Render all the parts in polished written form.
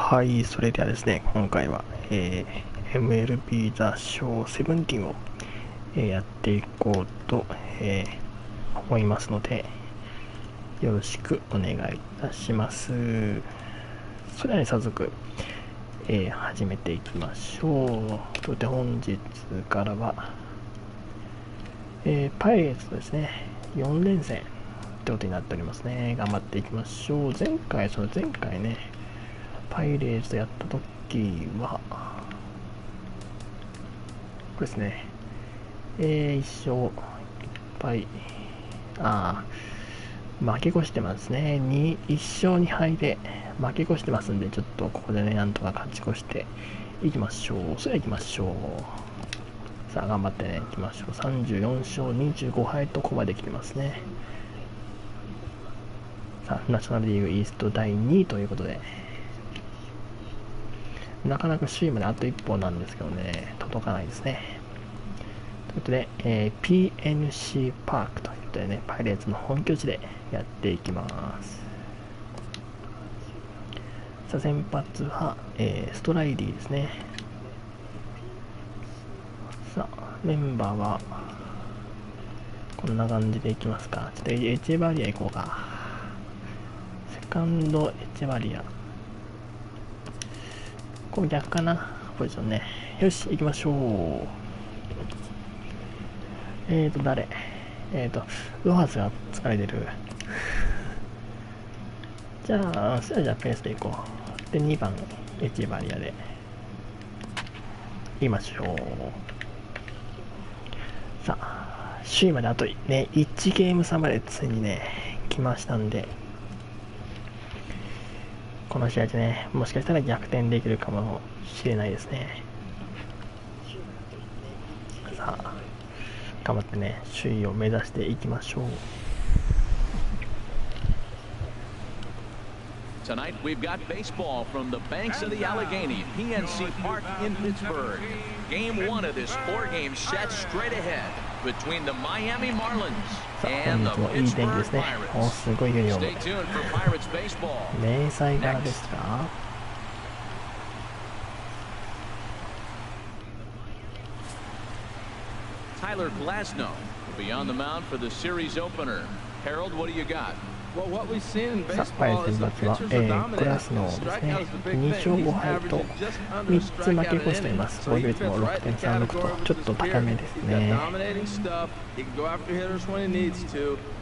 はい、それではですね、今回は、MLB ザショー17を、やっていこうと、思いますので、よろしくお願いいたします。それでは、ね、早速、始めていきましょう。とで本日からは、パイレーツですね、4連戦ということになっておりますね。頑張っていきましょう。前回ね、パイレーツとやった時は、これですね、1勝1敗、負け越してますね。1勝2敗で負け越してますんで、ちょっとここでね、なんとか勝ち越していきましょう。それでは行きましょう。さあ、頑張ってね、いきましょう。34勝25敗とここまで来てますね。さあ、ナショナルリーグイースト第2位ということで、なかなか首位まであと一歩なんですけどね、届かないですね。ということで、PNC パークということでね、パイレーツの本拠地でやっていきます。さあ、先発は、ストライリーですね。さあ、メンバーは、こんな感じでいきますか。ちょっとエチェバリア行こうか。セカンド、エチェバリア。これ逆かな、ポジションね。よし、行きましょう。誰ロハスが疲れてる。じゃあペースで行こう。で、2番、エチェバリアで行きましょう。さあ、首位まであとね、1ゲーム差までついにね、来ましたんで、この試合でね、もしかしたら逆転できるかもしれないですね。さあ、頑張ってね、首位を目指していきましょう。Tonight we've got baseball from the banks of the Allegheny, PNC Park in Pittsburgh. Game 1 of this 4-game set straight ahead between the Miami Marlins and the Pittsburgh Pirates. すごいユニフォーム。 Stay tuned for Pirates baseball. 迷彩柄ですか。Tyler Glasnow will be on the mound for the series opener. Harold, what do you got? さあ、パイレーツ先発は、クラスのですね、2勝5敗と3つ負け越しています。防御率も 6.36 とちょっと高めですね。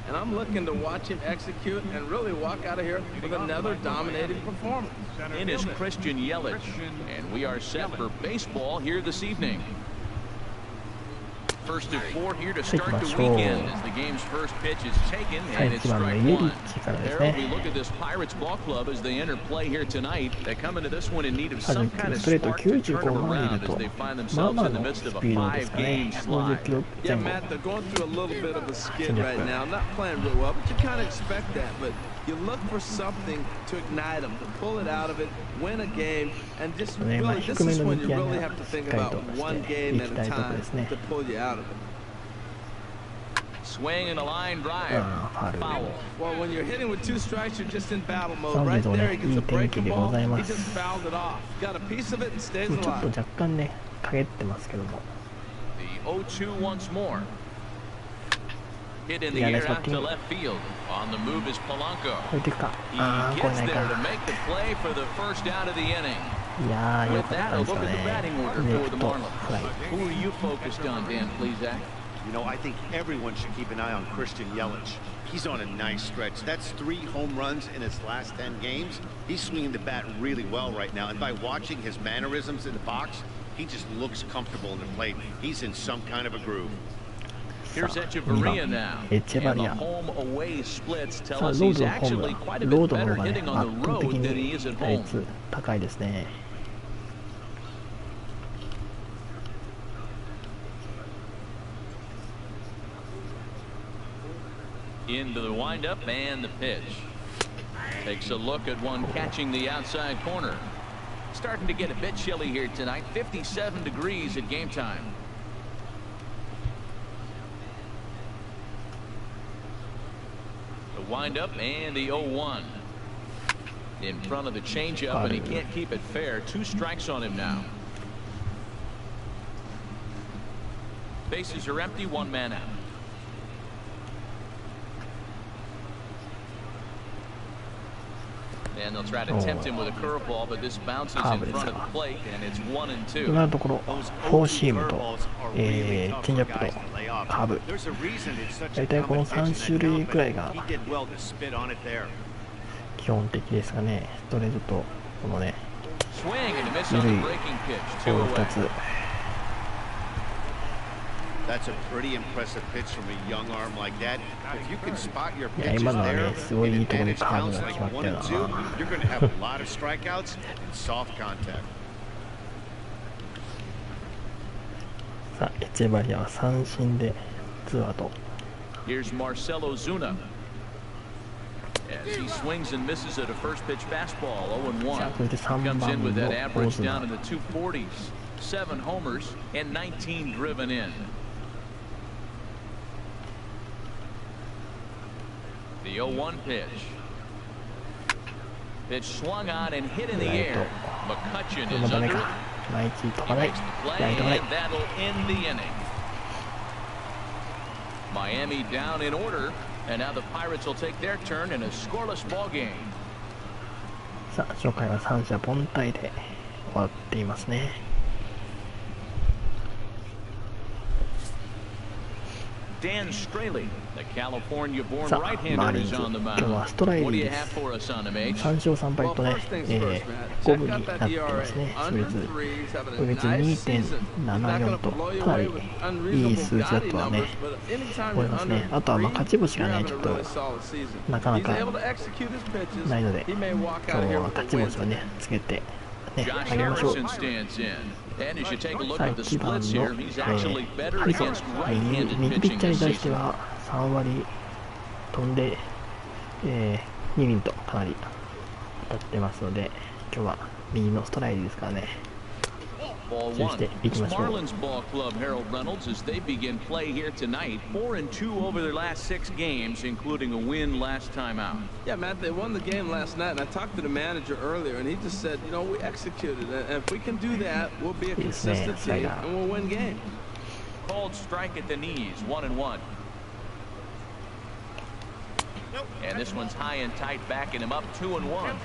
And I'm looking to watch him execute and really walk out of here with another dominating performance. In is Christian Yelich, and we are set for baseball here this evening. First of 4 here to start the weekend as the game's first pitch is taken and it's strike one. Harold, we look at this Pirates ball club as they enter play here tonight. They come into this one in need of some kind of spark to turn them around as they find themselves in the midst of a 5-game slide. Yeah, Matt, they're going through a little bit of a skid right now. Not playing real well, but you kind of expect that. But you look for something to ignite them, to pull it out of it, win a game, and just really, this is when you really have to think about one game at a time to pull you out of it. Swing and a line drive. Foul. Well, when you're hitting with 2 strikes, you're just in battle mode. Right there, he gets a breaking ball. He just fouled it off. Got a piece of it and stays alive. ちょっと若干ね、陰ってますけども。The 0-2 once more. Hit in the air out to left field. On the move is Polanco. He gets there to make the play for the first out of the inning. With that, a look at the batting order for the Marlins. Who are you focused on, Dan Plesac? You know, I think everyone should keep an eye on Christian Yelich. He's on a nice stretch. That's 3 home runs in his last 10 games. He's swinging the bat really well right now. And by watching his mannerisms in the box, he just looks comfortable in the plate. He's in some kind of a groove. Here's Echevarria now. And the home away splits tell us he's actually quite a bit better hitting on the road than he is at home. 高いですね。Into the windup and the pitch. Takes a look at one catching the outside corner. Starting to get a bit chilly here tonight. 57 degrees at game time. The windup and the 0-1. In front of the changeup, and he can't keep it fair. 2 strikes on him now. Bases are empty, 1 man out. And they'll try to tempt him with a curveball, but this bounces in front of the plate, and it's 1-2. 今のところフォーシームと、チェンジアップとカーブ、大体この3種類くらいが基本的ですかね。ストレートとこのね、緩いボール2つ。That's a pretty impressive pitch from a young arm like that. If you can spot your いや pitches 今のは there, ね、すごいいいところに advantage カーブ counts が like 決まった 1 よ and な。 2. You're going to have a lot of strikeouts and soft contact. さあ、エチェバリアは三振で2アウト。 Here's Marcell Ozuna. As he swings and misses at a first pitch fastball, 0-1. Comes in with that average down in the 240s. 7 homers and 19 driven in. The 0-1 pitch. Pitch swung on and hit in the air. McCutchen is under it. He makes the play, and that'll end the inning. Miami down in order, and now the Pirates will take their turn in a scoreless ball game. さあ、初回は三者凡退で終わっていますね。Dan Straley, the California-born さあ、マー right-hander, リン is ズ、 on the 今日は mound. ストライ What リ do ー you で have す。 for us on him, H? 3勝3敗とね、 Well, first things first, Matt. 五分 Check に out なっ that てますね。 ERA. 勝率 Under 3, he's having これ a 別 nice season. He's not 2.74 going と to blow you かな away り with いい unreasonable 数字だ guiding とはね numbers, but anytime 思い you're ます under ね。あとはまあ 3, 勝ち星 you're がね having ちょ a っと really solid season. なかな He's か able to execute his pitches. ないので、 He may walk 今 out 日 here は with 勝 a ち win. 星をねつけてね Josh あげましょう。 Harrison stands in. And as you take a look さあ at the 1番 splits の here, he's actually better ハリソン、 against right-handed 右ピッ pitching チャーに this 対して season. は3割飛んで、2厘とかなり当たってますので、今日は右のストライクですからね。 Ball 注意してい 1. きま This しょう。 Marlins ball club, Harold Reynolds, as they begin play here tonight. 4-2 over their last 6 games, including a win last time out. Yeah, Matt, they won the game last night, and I talked to the manager earlier, and he just said, you know, we executed, and if we can do that, we'll be a consistent team, and we'll win games. Called strike at the knees, 1-1. And this one's high and tight, backing him up, 2-1.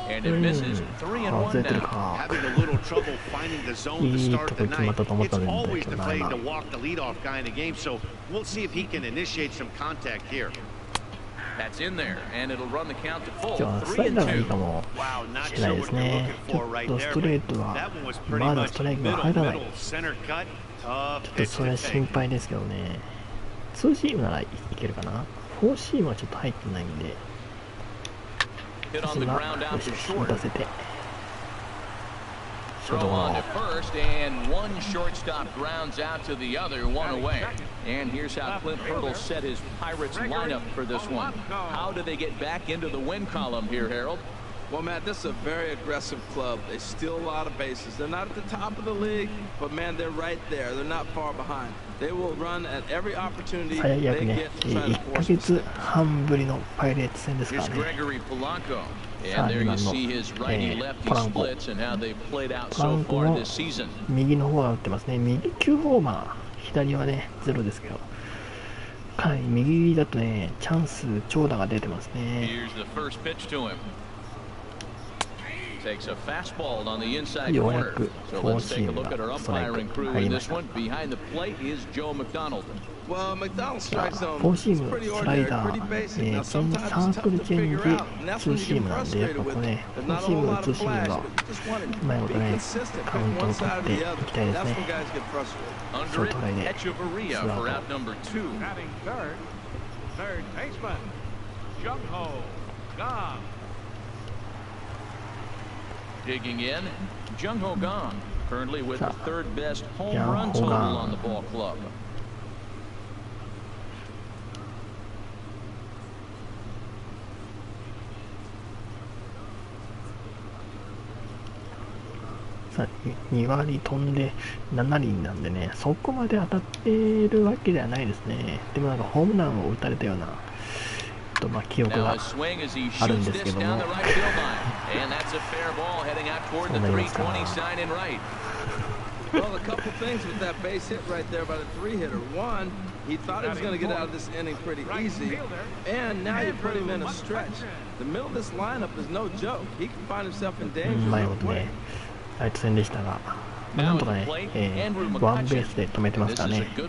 And it misses, 3-1 now. Having a little trouble finding the zone to start the night. It's always deflating to walk the leadoff guy in a game, so we'll see if he can initiate some contact here. That's in there, and it'll run the count to full. 今日はスライダーがいいか 3-2. も Wow, not しれな sure いで what す you're ね。 looking ちょ for っ right と there. ストレート That は one was ま pretty だス much トライクが middle, 入らない。 middle, center cut. ち Tough ょっと pitch それ to 心 take. 配ですけどね。ツーシームならいけるかな。フォーシームはちょっと入ってないんで、 Hit 私 on the は ground よ out し to 打 short. たせて、ショー Throw トゴ on ロ to first, and one shortstop grounds out to the other, 1 away. And here's how Clint Hurdle set his Pirates lineup for this one. How do they get back into the win column here, Harold? Well, Matt, this is a very aggressive club. They steal a lot of bases. They're not at the top of the league, but, man, they're right there. They're not far behind. They will run at every opportunity 最 they 悪ね、 get to try to 1ヶ force 月 mistakes. 半ぶりのパイレーツ戦ですか Here's らね。 Gregory Polanco. さあ And there 2 you 番の、 see his righty-lefty ポランコ。 splits and how they've played out ポラ so ンコ far も this season. 右の方が打ってますね。右9ホーマー、左はね、0ですけど、かなり右だとね、チャンス、長打が出てますね。 Here's the first pitch to him. Takes a fastball on the inside ようや corner. く So フォー let's シ take ー a ム look at our がストライ umpiring ク crew 入り in ま this した。 one. Behind the plate is Joe McDonald. Well, McDonald's strike さあ zone フォーシー is ム、 pretty スライ ordinary, ダ pretty ー、 basic. サ Now, ー sometimes ク it's ル tough チ to ェンジ、 figure out, and that's ツー when シ you ー get ムなんで、やっ frustrated ぱ with これね、 there's フォー not シ a ー whole ム、 lot ツー of シーム flash, が but you just want うまい to こと be ね、 consistent. カウ Pick ント one を取 side っ or てい the other. きたいです That's ね。 when guys get frustrated. ショ Under ートフライ it, で Echeverria ツーア for ウ out ト。 number 2. Batting third baseman, Jung Ho Gong. Digging in, Jung Ho Gong, currently with the 3rd best home Jung run Ho total Gong. on the ball club. さ2割飛んで7厘なんでね、そこまで当たってるわけではないですね。でもなんかホームランを打たれたような記憶があるんですけども、そうなりますか。Well, a couple things with that base hit right there by the 3-hitter. One, he thought he was going to get out of this inning pretty easy, and now you put him in a stretch. The middle of this lineup is no joke. He can find himself in danger real quick. ライト戦でしたが、なんとかね、ワンベースで止めてますからね。それ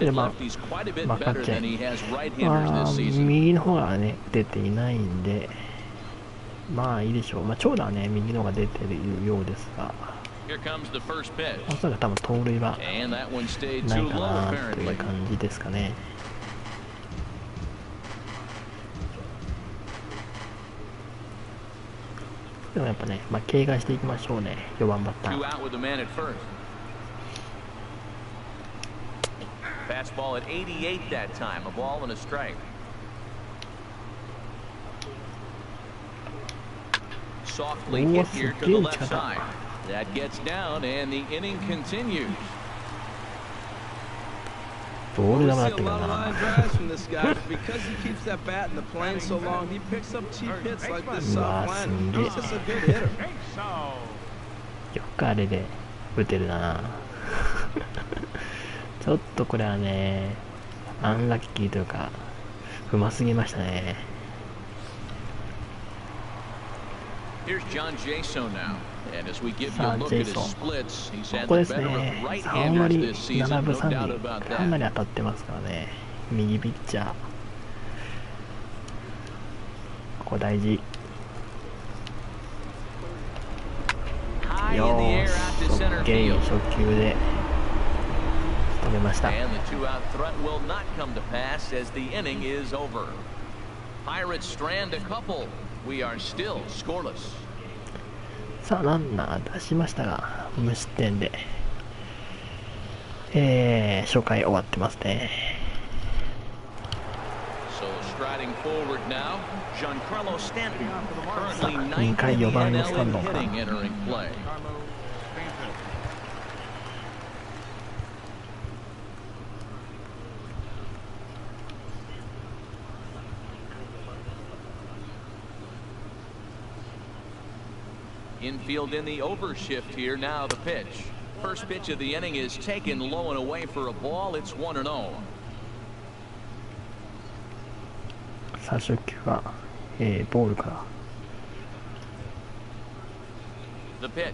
でまあ、カッチャ右の方がね、出ていないんで、まあいいでしょう。まあ長打はね、右の方が出てるようですが、おそらく多分盗塁はないかなという感じですかね。でもやっぱね、まあ、警戒していきましょうね、4番バッター。Fastball at 88 that time, a ball and a strike. Softly hit here to the left side. That gets down and the inning continues. ボール球だったけどな。よくあれで打てるな。ちょっとこれはね、アンラッキーというか、うますぎましたね。さあ、ジェイソン。ここですね。3割7分3厘。かなり当たってますからね。右ピッチャー。ここ大事。よーし、OK、初球で止めました。さあランナー出しましたが無失点で、初回終わってますね。さあ2回4番のスタンドか。Infield in the overshift here. Now the pitch. First pitch of the inning is taken low and away for a ball. It's 1-0. さあ初球は、ボールから。The pitch.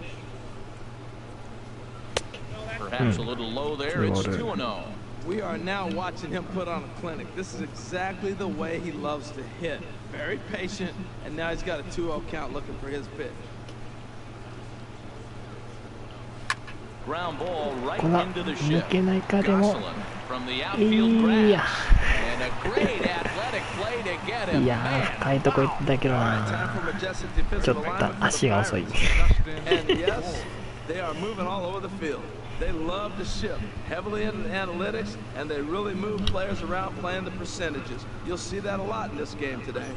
Perhaps a little low there. It's 2-0. We are now watching him put on a clinic. This is exactly the way he loves to hit. Very patient, and now he's got a 2-0 count looking for his pitch. Ground ball right これは into the 抜 shift. けないかでも From the い outfield や grass. And a great athletic play to get him. いや深いとこ行ったけどな。ちょっと足が遅い。 And yes, they are moving all over the field. They love to shift heavily into analytics, and they really move players around playing the percentages. You'll see that a lot in this game today.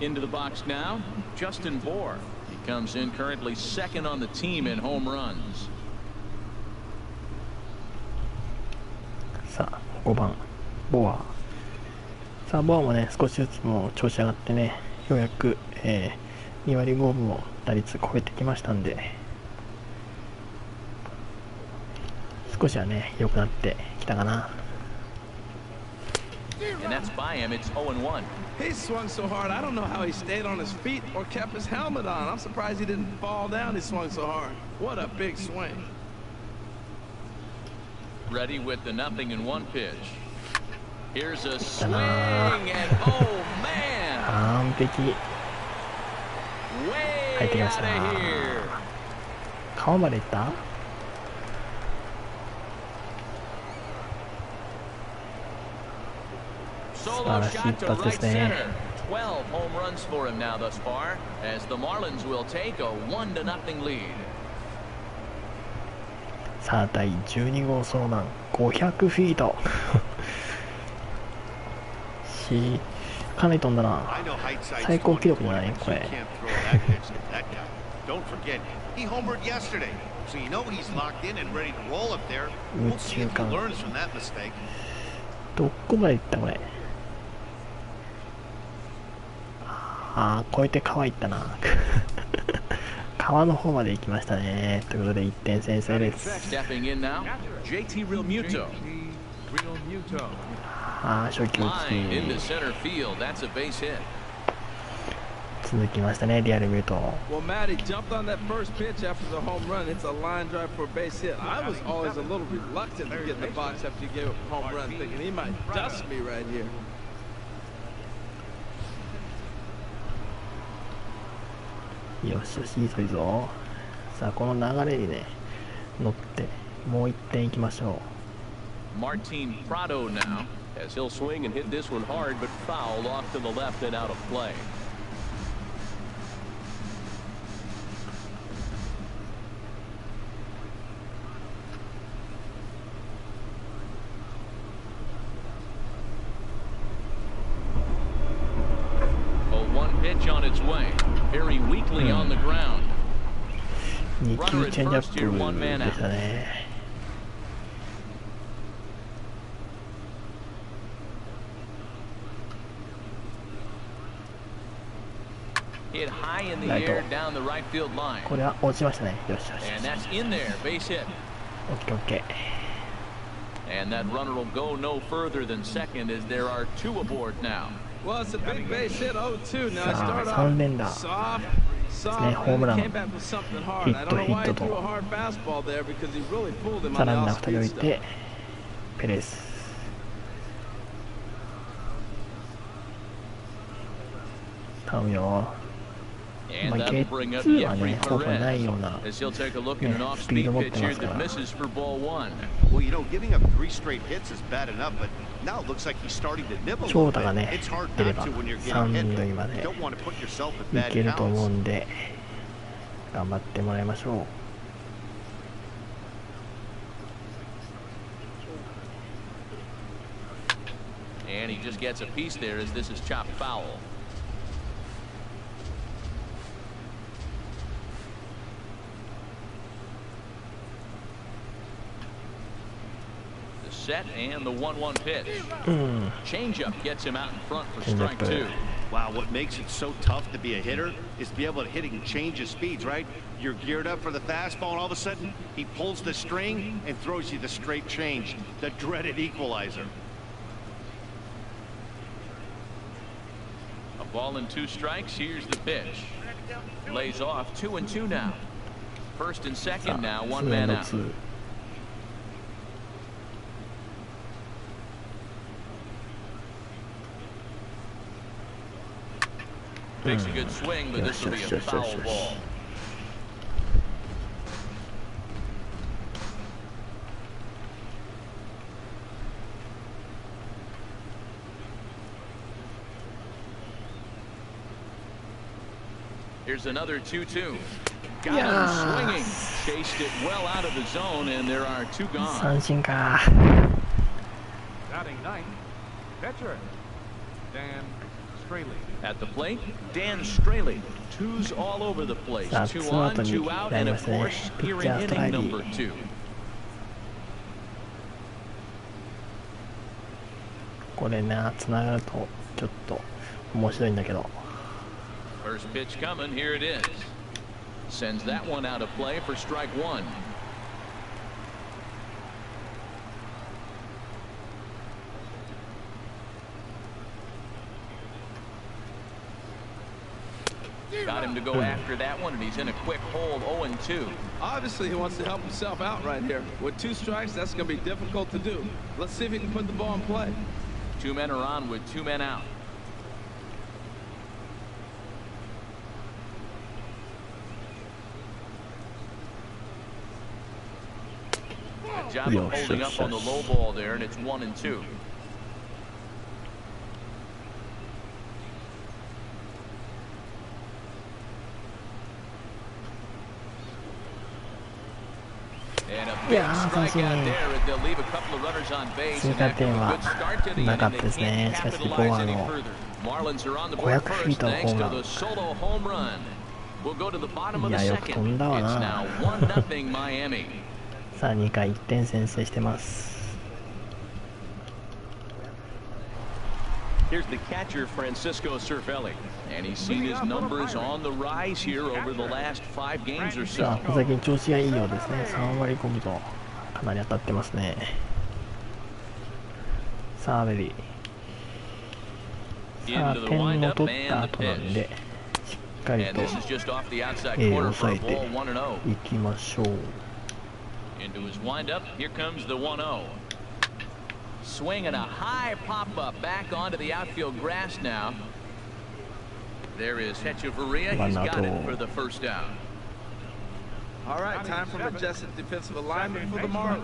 Into the box now, Justin Bohr. He comes in currently second on the team in home runs. さあ5番ボア。さあボアもね少しずつもう調子上がってね、ようやく、2割5分も打率超えてきましたんで、少しはね良くなってきたかな。And that's by him. It's 0-1. He swung so hard, I don't know how he stayed on his feet or kept his helmet on. I'm surprised he didn't fall down. He swung so hard. What a big swing. Ready with the 0-1 pitch. Here's a swing, and oh man! 完璧。 Way out of here. 顔までいった。Solo shot to right center. 12 home runs for him now thus far, as the Marlins will take a 1-0 lead. さあ第12号ソーマン500フィートし、かなり飛んだな。最高記録じゃないこれ。右中間。どこまで行ったこれ。ああ、越えて川行ったな。川の方まで行きましたね。ということで1点先制です。ああ、初球打ち。続きましたね、リアルミュート。Well, Matty jumped on that first pitch after the home run. It's a line drive for a base hit. I was always a little reluctant to get in the box after you gave up a home run, thinking he might dust me right here. よしよし、いいぞいいぞ。さあ、この流れにね、乗って、もう1点いきましょう。Martin Prado now, as he'll swing and hit this one hard, but fouled off to the left and out of play. Pitch on its way, very weakly on the ground. 2球チェンジアップでしたね。Hit high in the air down the right field line. これは落ちましたね。よしよし。And that's in there, base hit. オッケーオッケー。And that runner will go no further than second as there are two aboard now. Well, it's a big base hit, 0-2. Now I start off 3連打 soft, ね、ホームラン、ヒ came ッ back with something ト hard. ヒ I ッ don't know ト why he と threw a hard fastball there because he really pulled him さ on ら the に2人 off-speed 置い stuff. てペレス。頼むよ。まあ、ゲッツーはね、ほぼないような、ね、スピード持ってますから。長打がね、出れば三塁までいけると思うんで、頑張ってもらいましょう。And he just gets a piece there as this is chopped foul. Set and the 1-1 pitch. Changeup gets him out in front for strike two. Wow, what makes it so tough to be a hitter is to be able to hit and change his speeds, right? You're geared up for the fastball, and all of a sudden he pulls the string and throws you the straight change, the dreaded equalizer. A ball and 2 strikes. Here's the pitch. Lays off 2-2 now. First and second now, 1 man out. Makes a good swing, but this will be a foul ball. Here's another 2-2. Got him swinging. Chased it well out of the zone, and there are 2 gone. 三振か。Batting ninth, pitcher Dan Straley. At the plate, Dan Straley. 2s all over the place. 2 on, 2 out, and of course, here in inning number 2. これな、つながるとちょっと面白いんだけど。First pitch coming. Here it is. Sends that one out of play for strike 1. Got him to go after that one, and he's in a quick hold, 0-2. Obviously, he wants to help himself out right here. With 2 strikes, that's going to be difficult to do. Let's see if he can put the ball in play. 2 men are on with 2 men out. Good job of holding up on the low ball there, and it's 1-2. いやー、三振。追加点はなかったですね。しかしここは500フィートのホームラン。いや、よく飛んだわな。さあ2回1点先制してます。Here's the catcher, Francisco Cervelli, and he's seen his numbers on the rise here over the last 5 games or so. 最近調子がいいようですね。3割5分とかなり当たってますね。さあベリー。さあ点を取った後なんでしっかりと抑えていきましょう。Into his windup, here comes the 1-0. Swinging a high pop-up back onto the outfield grass now. There is Hechavarria. He's got it for the first down. All right, time for majestic defensive alignment for the Marlins.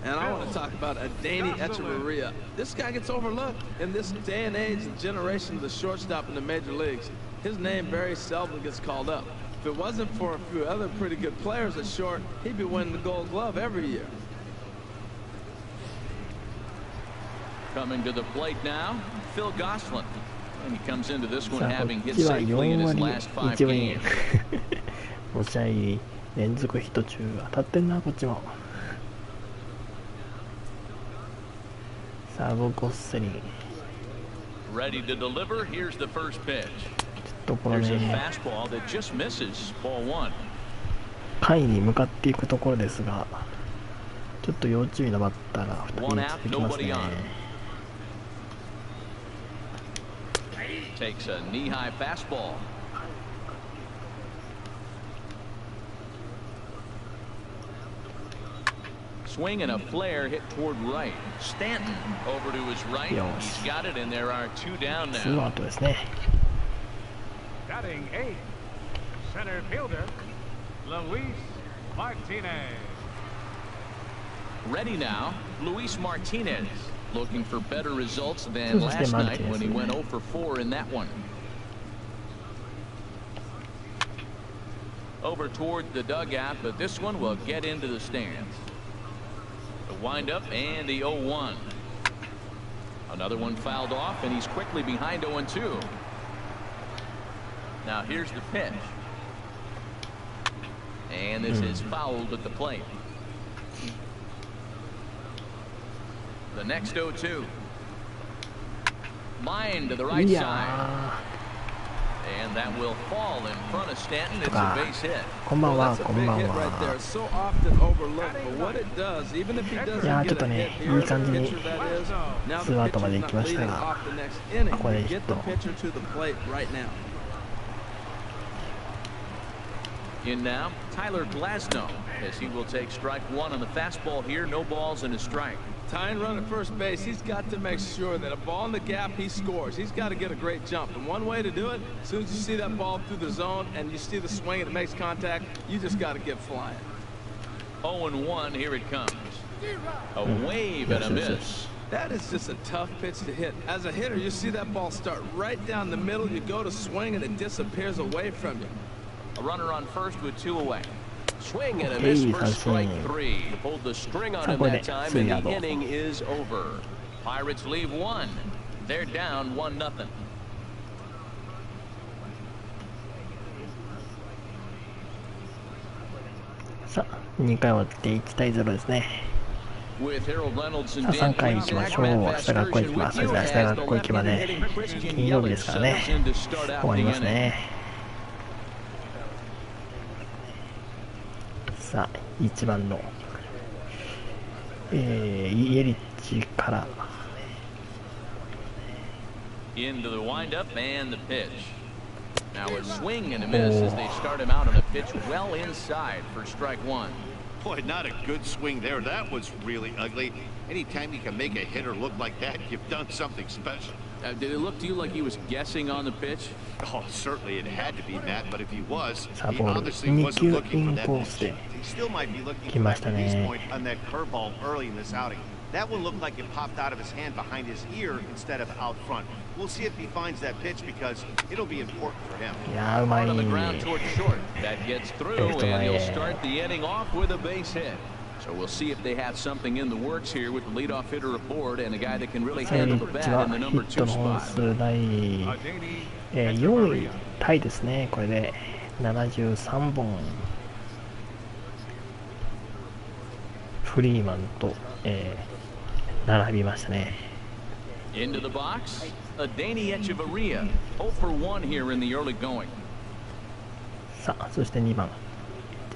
And I want to talk about Adeiny Hechavarria. This guy gets overlooked in this day and age and generation of the shortstop in the major leagues. His name very seldom gets called up. If it wasn't for a few other pretty good players at short, he'd be winning the Gold Glove every year. Coming to the plate now, Phil Gosselin. And he comes into this one having hit safely in his last 5 games. 5試合連続ヒット中当たってんなこっちも。サーブゴッセリン。Ready to deliver. Here's the first pitch. ちょっとこのね、回に向かっていくところですが、ちょっと要注意なバッターが2人続きますね。Takes a knee-high fastball. Swing and a flare hit toward right. Stanton over to his right. He's got it, and there are 2 down now. 2アウトですね。Batting 8th, center fielder, Luis Martinez. Ready now, Luis Martinez. Looking for better results than last night when he went 0 for 4 in that one. Over toward the dugout, but this one will get into the stands. The windup and the 0-1. Another one fouled off, and he's quickly behind 0-2. Now here's the pitch. And this is fouled at the plate. The next 0-2. Line to the right side. And that will fall in front of Stanton. It's a base hit. こんばんは、こんばんは。いやー、ちょっとね、いい感じに2アウトまで行きましたが、ここでヒット。In now, Tyler Glasnow, as he will take strike 1 on the fastball here. No balls and a strike. Tying run at first base, he's got to make sure that a ball in the gap, he scores. He's got to get a great jump. And one way to do it, as soon as you see that ball through the zone and you see the swing and it makes contact, you just got to get flying. 0-1, here it comes. A wave and a miss. That is just a tough pitch to hit. As a hitter, you see that ball start right down the middle. You go to swing and it disappears away from you. A runner on first with 2 away. Swing and a miss for strike 3. Pulled the string on him that time, and the inning is over. Pirates leave 1. They're down 1-0. さあ、2回終わって1対0ですね。さあ、3回行きましょう。明日学校行きます。明日学校行けばね、金曜日ですからね、終わりますね。さあ、1番の、イエリッチから。Into the windup and the pitch. Now a swing and a miss as they start him out on a pitch well inside for strike 1. Boy, not a good swing there. That was really ugly. Anytime you can make a hitter look like that, you've done something special. Did it look to you like he was guessing on the pitch? Oh, certainly it had to be, Matt, but if he was, Sa he ball, obviously wasn't looking for that in-course pitch. He still might be looking for that release point on that curveball early in this outing. That one looked like it popped out of his hand behind his ear instead of out front. We'll see if he finds that pitch because it'll be important for him. Yeah, on the ground toward short. That gets through, and he'll start the inning off with a base hit. So we'll see if they have something in the works here with the leadoff hitter aboard and a guy that can really サイ handle リ the ッチ bat は in the ヒ number ット 2 の本 spot. 数第、4位タイですね。これで73本。フリーマンと、並びましたね。Into the box, Adeiny Echeverria, 0 for 1 here in the early going. さあ、そして2番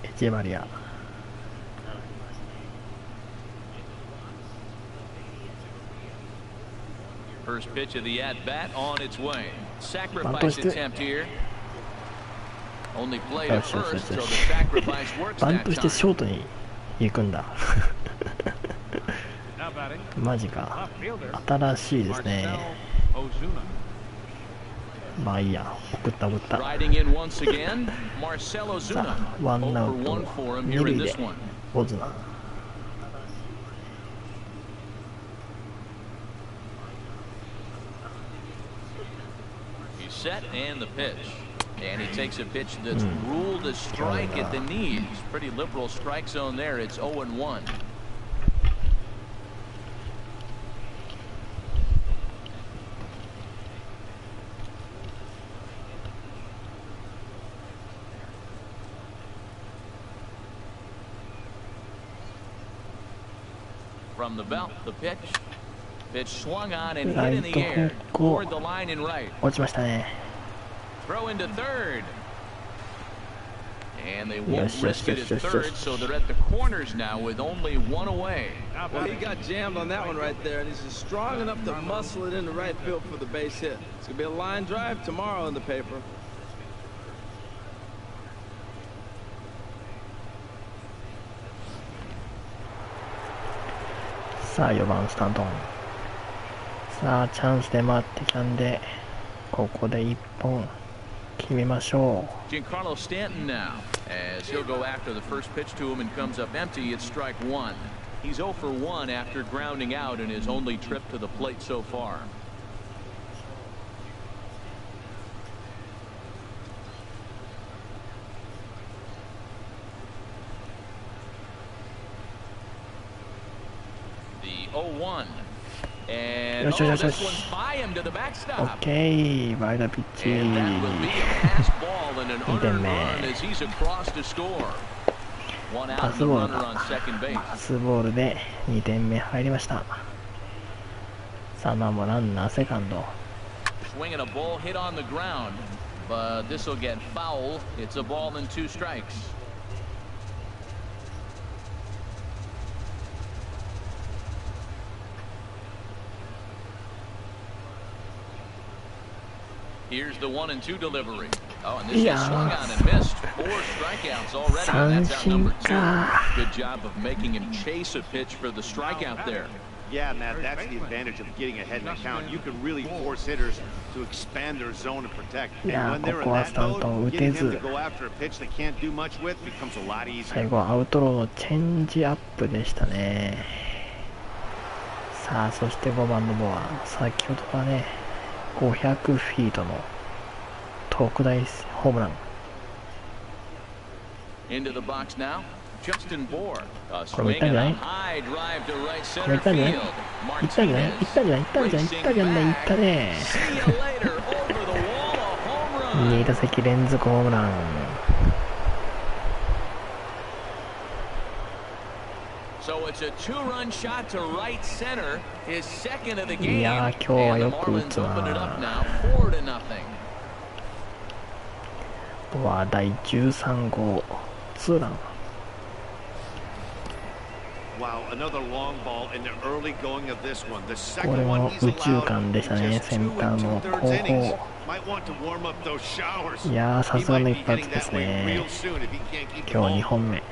エチェバリア。First pitch of the at-bat on its way. Sacrifice attempt here. Only played at first, so the sacrifice works バン that トしてショ time. ートに行くんだ。 Now batting, マジか。 left fielder 新しいですね。 Marcell Ozuna. まあいいや。送った。 Riding in once again, Marcell さ Ozuna. あ、ワンアウ 0 for 1 ト。 for him 二 here 塁 in で this one. オズナ。He's set and the pitch. And he takes a pitch that's ruled a strike at the knees. Pretty liberal strike zone there. It's 0-1. From the belt, the pitch. Pitch swung on and hit in the air. Toward the line and right. 落ちましたね。 Throw into third. And they won't Yes, risk it yes, at yes, third, yes. so they're at the corners now with only one away. Now Well, he batting, got jammed on that one right there, and he's just strong enough to muscle it into right field for the base hit. It's going to be a line drive tomorrow in the paper. さあ、4番スタントン。さあ、チャンスで回ってきたんで、ここで1本決めましょ Giancarlo Stanton now, as he'll go after the first pitch to him and comes up empty. It's strike one. He's 0 for 1 after grounding out in his only trip to the plate so far. The 0-1. And Yes, yes, yes, this yes. one's by him to the う。backstop. OK、ワイドピッチ。 And that will be a pass ball and an unearned man. run as he's across to score. One out and the Possible. runner on second base. パスボールで2点目入りました。さあ、もうランナーセカンド。 Swinging a ball hit on the ground, but this will get foul. It's a ball and 2 strikes. Here's the 1-2 delivery. Oh, and this is swung on and missed. 4 strikeouts already. And that's out number 2. Good job of making him chase a pitch for the strikeout there. Yeah, Matt, that's the advantage of getting ahead in the count. You can really force hitters to expand their zone and protect. And when they're in that mode, getting him to go after a pitch they can't do much with becomes a lot easier. 最後はアウトローのチェンジアップでしたね。さあ、そして5番のボア。先ほどはね、500フィートの特大ホームラン。 Into the box now. Justin Bohr. A これもいったん swing じゃな and い a high drive to right これい center ったんじゃない field. いったんじゃないいったんじゃないいったんじゃないいったんじゃないいったね。 See you later. Over the wall, a home run. 2打席連続ホームラン。 So it's a 2-run shot to right center. His second of the game. いやー、今日は And よ the く打 Marlins つ open it な。 up now, 4-0. ボア第13号ツーラン。 Wow, another long ball in the early going of this one. The これ second も one he's 宇宙 allowed 間でしたね。 just セン 2 ターの 2/3 後 innings. 方。 Might want to warm up those showers. いやー、さ He すがの might 一 be 発 heading です that way ね real。soon if he can't keep the 今日2 ball. 本目。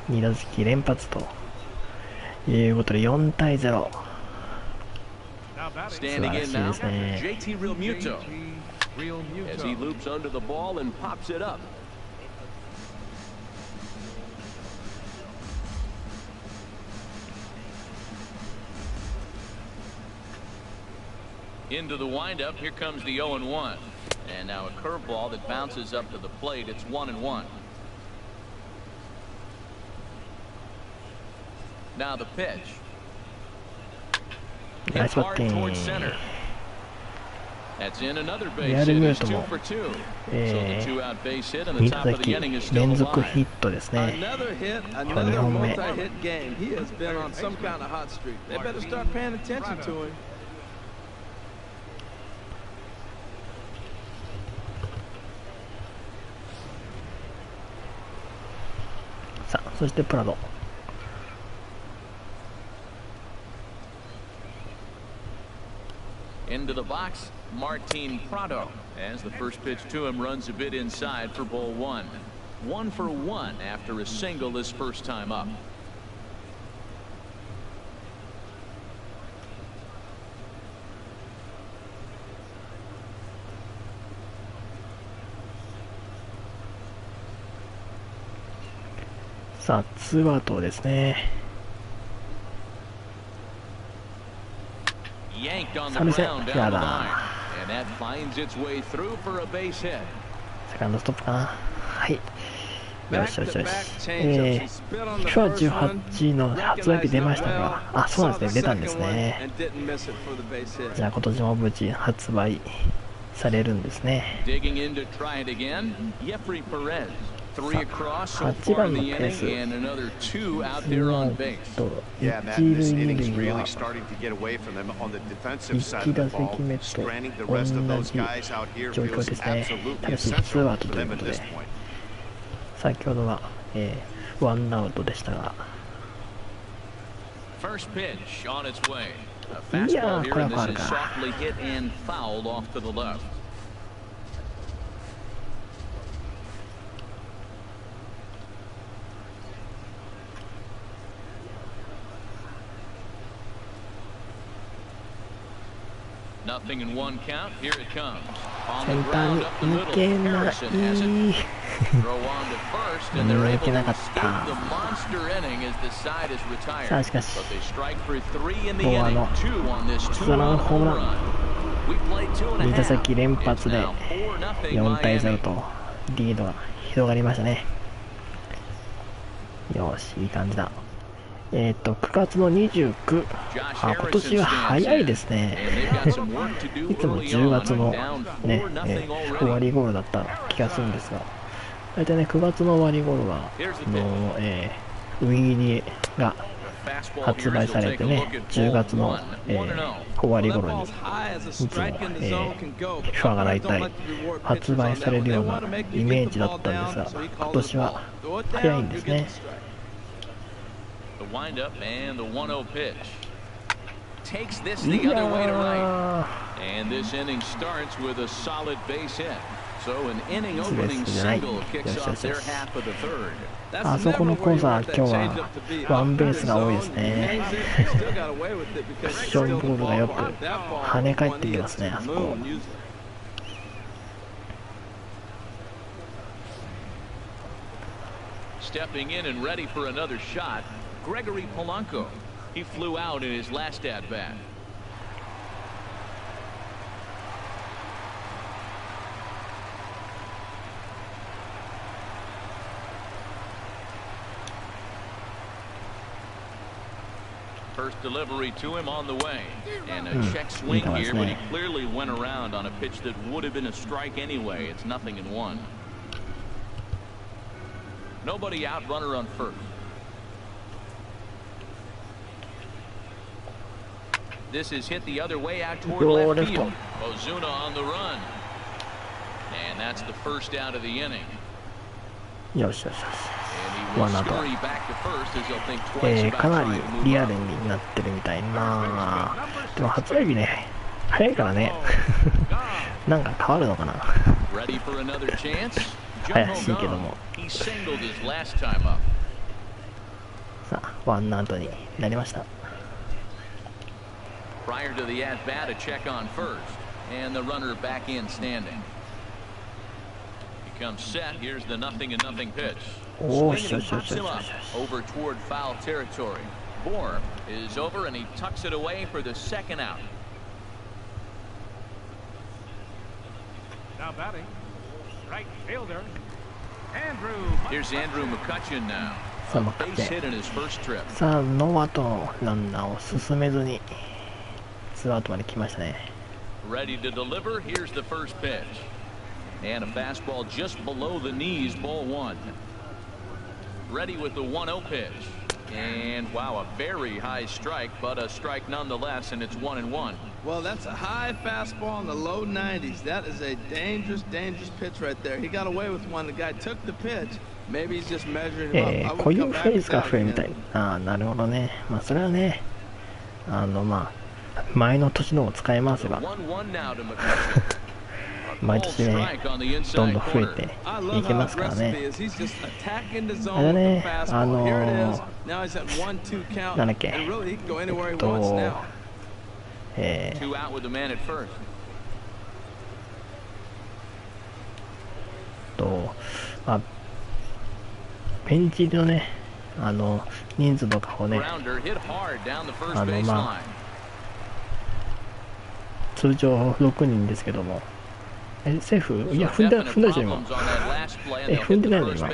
2打席連発ということで4対0。 now batting, Standing in now, Nice. JT Realmuto. Real As he loops under the ball and pops it up. Into the windup, here comes the 0-1. And now a curveball that bounces up to the plate. It's 1-1. Now the pitch. ナイ Hit スバッ hard ティン towards グ。 center. That's in another リア base ル hit. ミュ It's ート two も for two. So the two-out base hit and the 2 top 打 of the 席 inning is still 連続ヒッ alive. トですね。 Another hit, 2 another 本目。 multi-hit game. He has been on some kind of hot streak. They better start paying attention to him. さあ、そしてプラド。Into the box, Martin Prado. As the first pitch to him runs a bit inside for ball one. 1 for 1 after a single his first time up. .さあ、ツーアウトですね。 Yanked on the 三塁線、 ground フェ down ア the だ。 line. And that finds its way through for a base hit. セカンドストップかな。はい。よしよしよし。 Back-to-back change-ups. He spit on the 今日は first one, 18の発売日出ましたが、あ、そうなんですね、出たんです saw the second one ね。 and didn't miss it for the base hit. じゃあ今年も無事発売されるんですね。 Digging in to try it again. Jeffrey Perez. 3 across so 8 far 番 in の the ペース。 inning and another 2 out ツ there ーア on ウ base. ト、 Yeah, 一 Matt, 塁 this 二 inning's 塁 really は starting to get away from them on the defensive 1 side 打 of the ball. 席目と Stranding the 同 rest of じ those guys out here 状況 feels ですね。た absolutely だしツー essential アウト for という them こ at と this で、 point. 先ほどは、ワンアウトでしたが、 First pitch on its way. A いや fastball ー、 here これは and ファウ this ル is か。 softly hit and fouled off to the left. Nothing in one count. Here it comes. On セ the ンター ground に up the 抜 middle. けな Harrison has it. い。 Throw on to first, and they're able to 抜けなかっ escape た。 the monster inning as the side is さあ retired. しかし、 But they strike for 3 in the ボーア inning. の 2 on this ツーラン 2-run ホーム home ラン。 run. We played 2 and a 2打 half. 席連 It's 発で now 4-0 4対0 Miami. とリードが広がりましたね。よし、いい感じだ。9月の29、あ、今年は早いですね。いつも10月のね、終わり頃だった気がするんですが、大体ね、9月の終わり頃は、ウィーリーが発売されてね、10月の、終わり頃に、いつも、FIFA が大体発売されるようなイメージだったんですが、今年は早いんですね。The windup and the 1-0 pitch. Takes this the other way to right. And this inning starts with a solid base hit. So an inning opening single kicks off their half of the third. あそこのコースは今日はワンベースが多いですね。クッションボールがよく跳ね返ってきますね、あそこ。Stepping in and ready for another shot, Gregory Polanco. He flew out in his last at bat. First delivery to him on the way, and a check swing here, but he clearly went around on a pitch that would have been a strike anyway. It's 0-1. Nobody out, runner on first. This is hit the other way out toward left field. Ozuna on the run, and that's the first out of the inning. よしよしよし。 And he ワ will ンアウト。 scurry back to first as he'll think twice か about な trying り to move リアル on. になってるみたいな。でも発売日ね、早いからね。なんか変わるのかな。 Ready for another chance? 怪しいけども。 He singled his last time up. さあ、ワンアウトになりました。 Prior to the at-bat, a check on first, and the runner back in standing. He comes set. Here's the 0-0 pitch. Swing and pops him up over toward foul territory. Bourne is over, and he tucks it away for the second out. Now batting, right fielder, Andrew. Here's Andrew McCutchen now. さあ負けて、さあノーアウトのランナーを進めずにツーアウトまで来ましたね。Ready to deliver. Here's the first pitch. And a fastball just below the knees, ball one. Ready with the 1-0 pitch. And wow, a very high strike, but a strike nonetheless, and it's 1-1. Well, that's a high fastball in the low 90s. That is a dangerous, dangerous pitch right there. He got away with one. The guy took the pitch. Maybe he's just measuring him up. こういうフレーズが増えるみたい。ああ、なるほどね。まあそれはね、まあ前の年のを使い回せば毎年ねどんどん増えていけますからね。あれだね、なんだっけ、まあベンチ入りのね人数とかをねまあ通常6人ですけども、セーフ、いや踏んだでしょ今。踏んでないの今。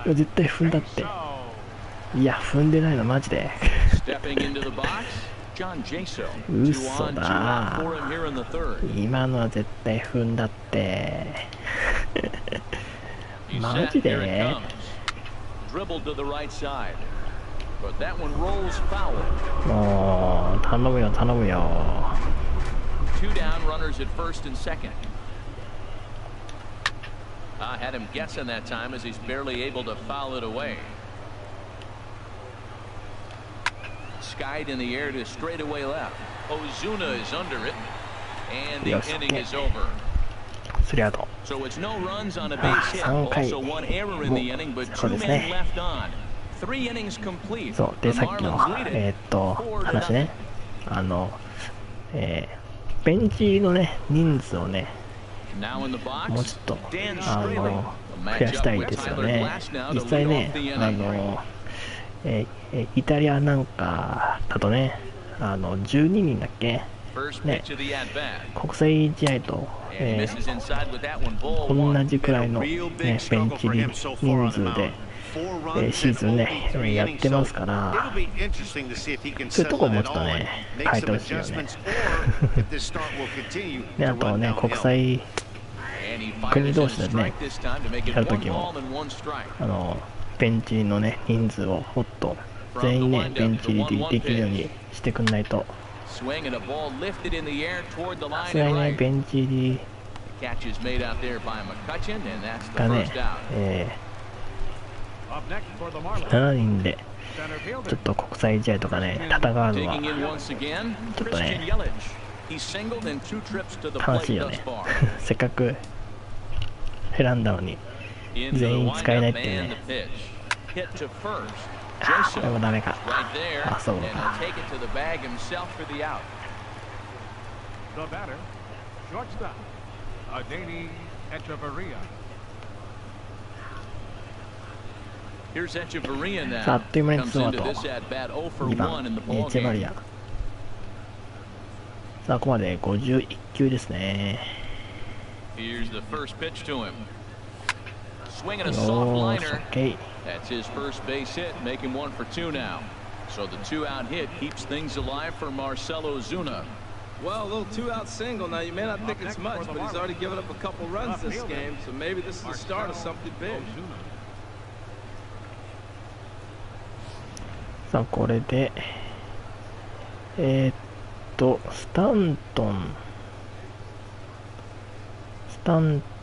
絶対踏んだって。いや踏んでないのマジで。嘘だ。今のは絶対踏んだって。マジで。もう頼むよ頼むよ。Two down, runners at first and second. Had him guessing that time as he's barely able to foul it away. Skied in the air to straightaway left. Ozuna is under it, and the inning is over. So it's no runs on a base hit. Also one error in the inning, but two men left on. そうでさっきの話ね、ベンチのね人数をねもうちょっと増やしたいですよね。実際ねイタリアなんかだとね12人だっけね、国際試合と、同じくらいの、ね、ベンチ人数でシーズンねやってますから、そういうとこもちょっとね変えてほしいよね。であとね国際国同士でねやるときもベンチのね人数をもっと全員ねベンチ入りできるようにしてくんないと、さすがにねベンチ入りがね7人でちょっと国際試合とかね戦うのはちょっとね楽しいよね。せっかく選んだのに全員使えないっていうね。これもダメか。あ、そうか。さあ、あっという間にツーアウト。2番エチェバリア。さあここまで51球ですね。よーし、OK。That's his first base hit, making one for two now. So the two-out hit keeps things alive for Marcell Ozuna. Well, a little two-out single. Now you may not think it's much, but he's already given up a couple runs this game, so maybe this is the start of something big. さあこれでスタントン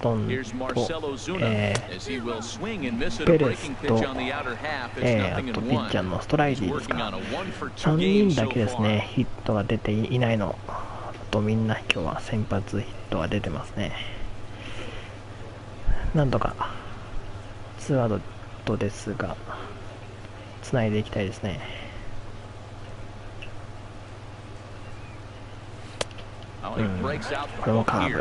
と、ペレスと、あとピッチャーのストライディですか。3人だけですねヒットが出ていないの。あとみんな今日は先発ヒットが出てますね。なんとかツーアウトですがつないでいきたいですね。これもカーブ。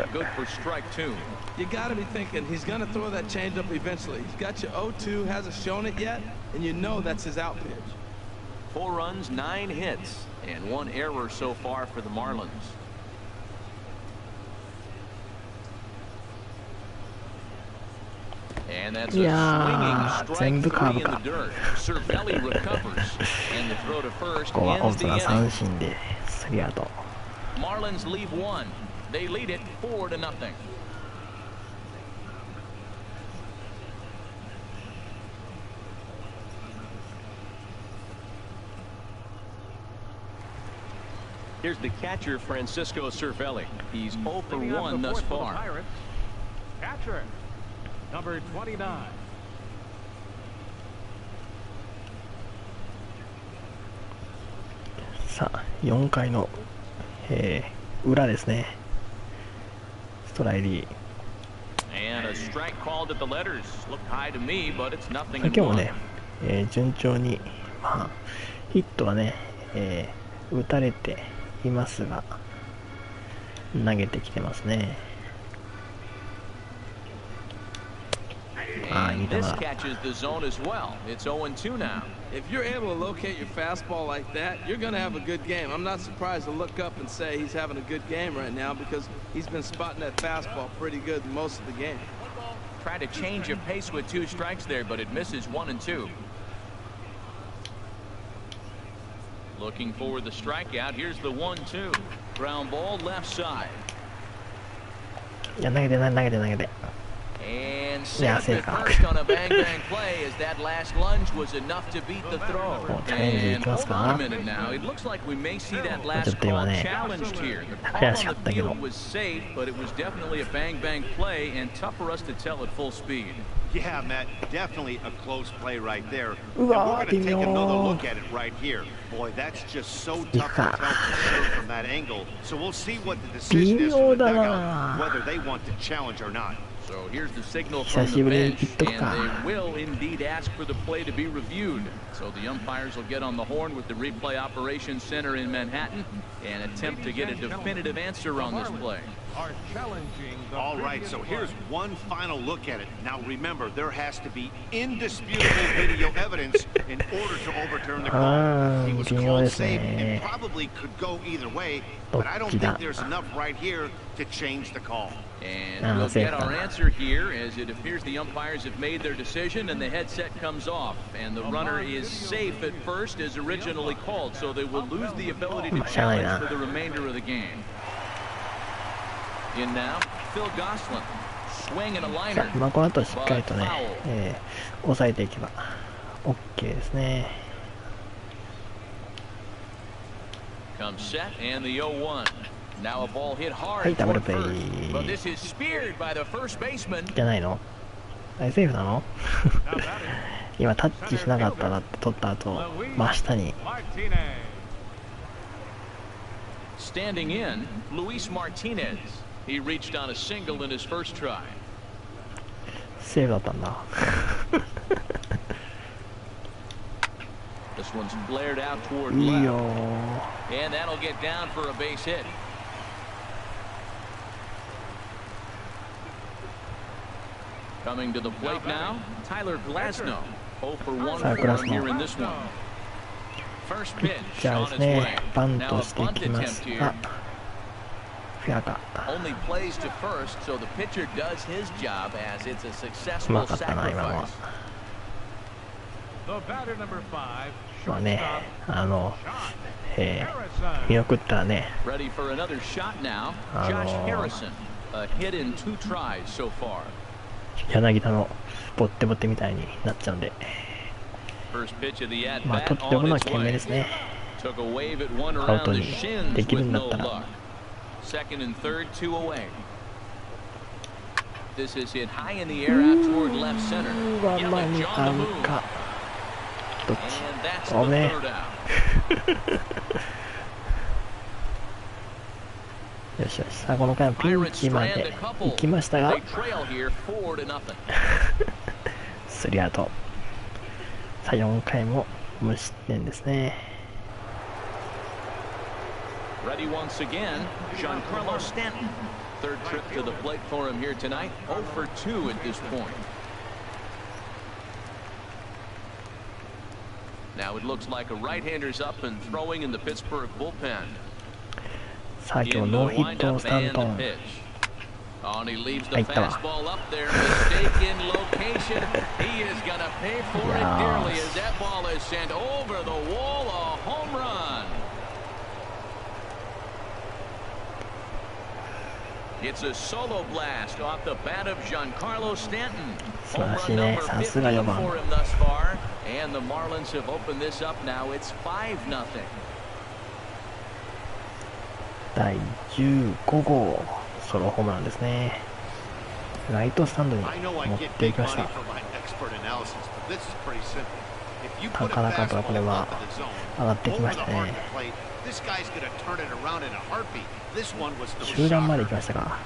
You got to be thinking he's going to throw that changeup eventually. He's got your 0-2, hasn't shown it yet, and you know that's his out pitch. 4 runs, 9 hits, and 1 error so far for the Marlins. And that's い a や swinging ー、全 strike 部カー three ブ in the か。 dirt. Cervelli recovers, and the throw to first ここは ends 大 the 空 inning. 三振でスリーアウト。 Marlins leave one. They lead it 4-0. 'Here's the catcher, Francisco Cervelli. He's 0 for 1 thus far. Catcher, number 29. さあ、4回の、裏ですね。ストライリー。 And a strike called at the letters. Looked high to me, but it's nothing 今 in 日も one. ね、順調に、まあ、ヒットはね、打たれていますが、投げてきてますね。ああ、いい And 球 this だ。 catches the zone as well. It's 0-2 now. If you're able to locate your fastball like that, you're going to have a good game. I'm not surprised to look up and say he's having a good game right now because he's been spotting that fastball pretty good most of the game. Tried to change your pace with 2 strikes there, but it misses 1 and 2. Looking for the strikeout. Here's the 1-2. Ground ball left side. いや、投げて。 And Yeah, safe safe. at first on a bang bang play as that last lunge was enough to beat the throw. And hold on a minute now. It looks like we may see that last call challenged here. The call on the field was safe, but it was definitely a bang bang play and tough for us to tell at full speed. Yeah, Matt, definitely a close play right there. And Ooh, we're going to take Dino. another look at it right here. Boy, that's just so tough to tell for sure from that angle. So we'll see what the decision is from the dugout, whether they want to challenge or not. So here's the signal from the bench, and they will indeed ask for the play to be reviewed. So the umpires will get on the horn with the replay operations center in Manhattan and attempt to get a definitive answer on this play. Are challenging the All right, so here's one final look at it. Now remember, there has to be indisputable video evidence in order to overturn the call. He was called safe and probably could go either way, but I don't think there's enough right here to change the call. And we'll get our answer here as it appears the umpires have made their decision and the headset comes off. And the runner is safe at first as originally called, so they will lose the ability to challenge for the remainder of the game. In now, Phil Gosselin. Swing and a liner. まあ、この後しっかりとね、抑えていけば OK ですね。 Comes set and the 0-1. Now a ball hit は hard い、ダブル toward プレ first. But イ this is speared by the first baseman. じゃないの？大セーフなの？今タッチしなかったなって取った後、真下に。 Standing in, Luis Martinez. He reached on a single in his first try. セーフだったんだ。 This one's flared out toward いい left. よ。 And that'll get down for a base hit. Coming to the plate now, Tyler Glasnow. 0 for 1 for him here in this one. First pitch じゃあ on です its ね、 way. バン Now ト a して bunt きま attempt す here. が、フェアか。 Only plays to first, so the pitcher does his job as it's a う successful まかったな、今のは。 sacrifice. The batter number 5, まあね、 shortstop, 見送ったらね、 Ready for another shot now. Josh Harrison. A hit in 2 tries so far. 柳田のボッテボテみたいになっちゃうんで、 First pitch of the at まあ bat 取っておく on のは its 懸命 way. ですね。 Took a wave at one アウ around ト the に shins できる with んだ no ったら。 luck. Second and third, 2 away. This is hit high in the air out toward left center. は間 Yelich に on 合 the う move. か。どっ And ち？ that's お the ね。 third out. よしよし、さあこの回はピン Pirates チま strand で a 行 couple. きましたが They trail here 4-0. スリーアウト。さあ4回も無失点ですね。 Ready once again, Giancarlo Stanton. Third trip to the plate for him here tonight. 0 for 2 at this point. Now it looks like a right-hander's up and throwing in the Pittsburgh bullpen. さあ今日 In the ノーヒット windup スタン and ト the ン。 pitch. Oh, and he leaves the fastball up there. Mistaken location. He is going to pay for it dearly as that ball is sent over the wall. A home run. It's a solo blast off the bat of Giancarlo Stanton. Home run number 15 for him thus far. And the Marlins have opened this up now. It's 5-0. 第15号ソロホームランですね。ライトスタンドに持っていきました。高々とこれは上がってきましたね。中段まで行きましたか。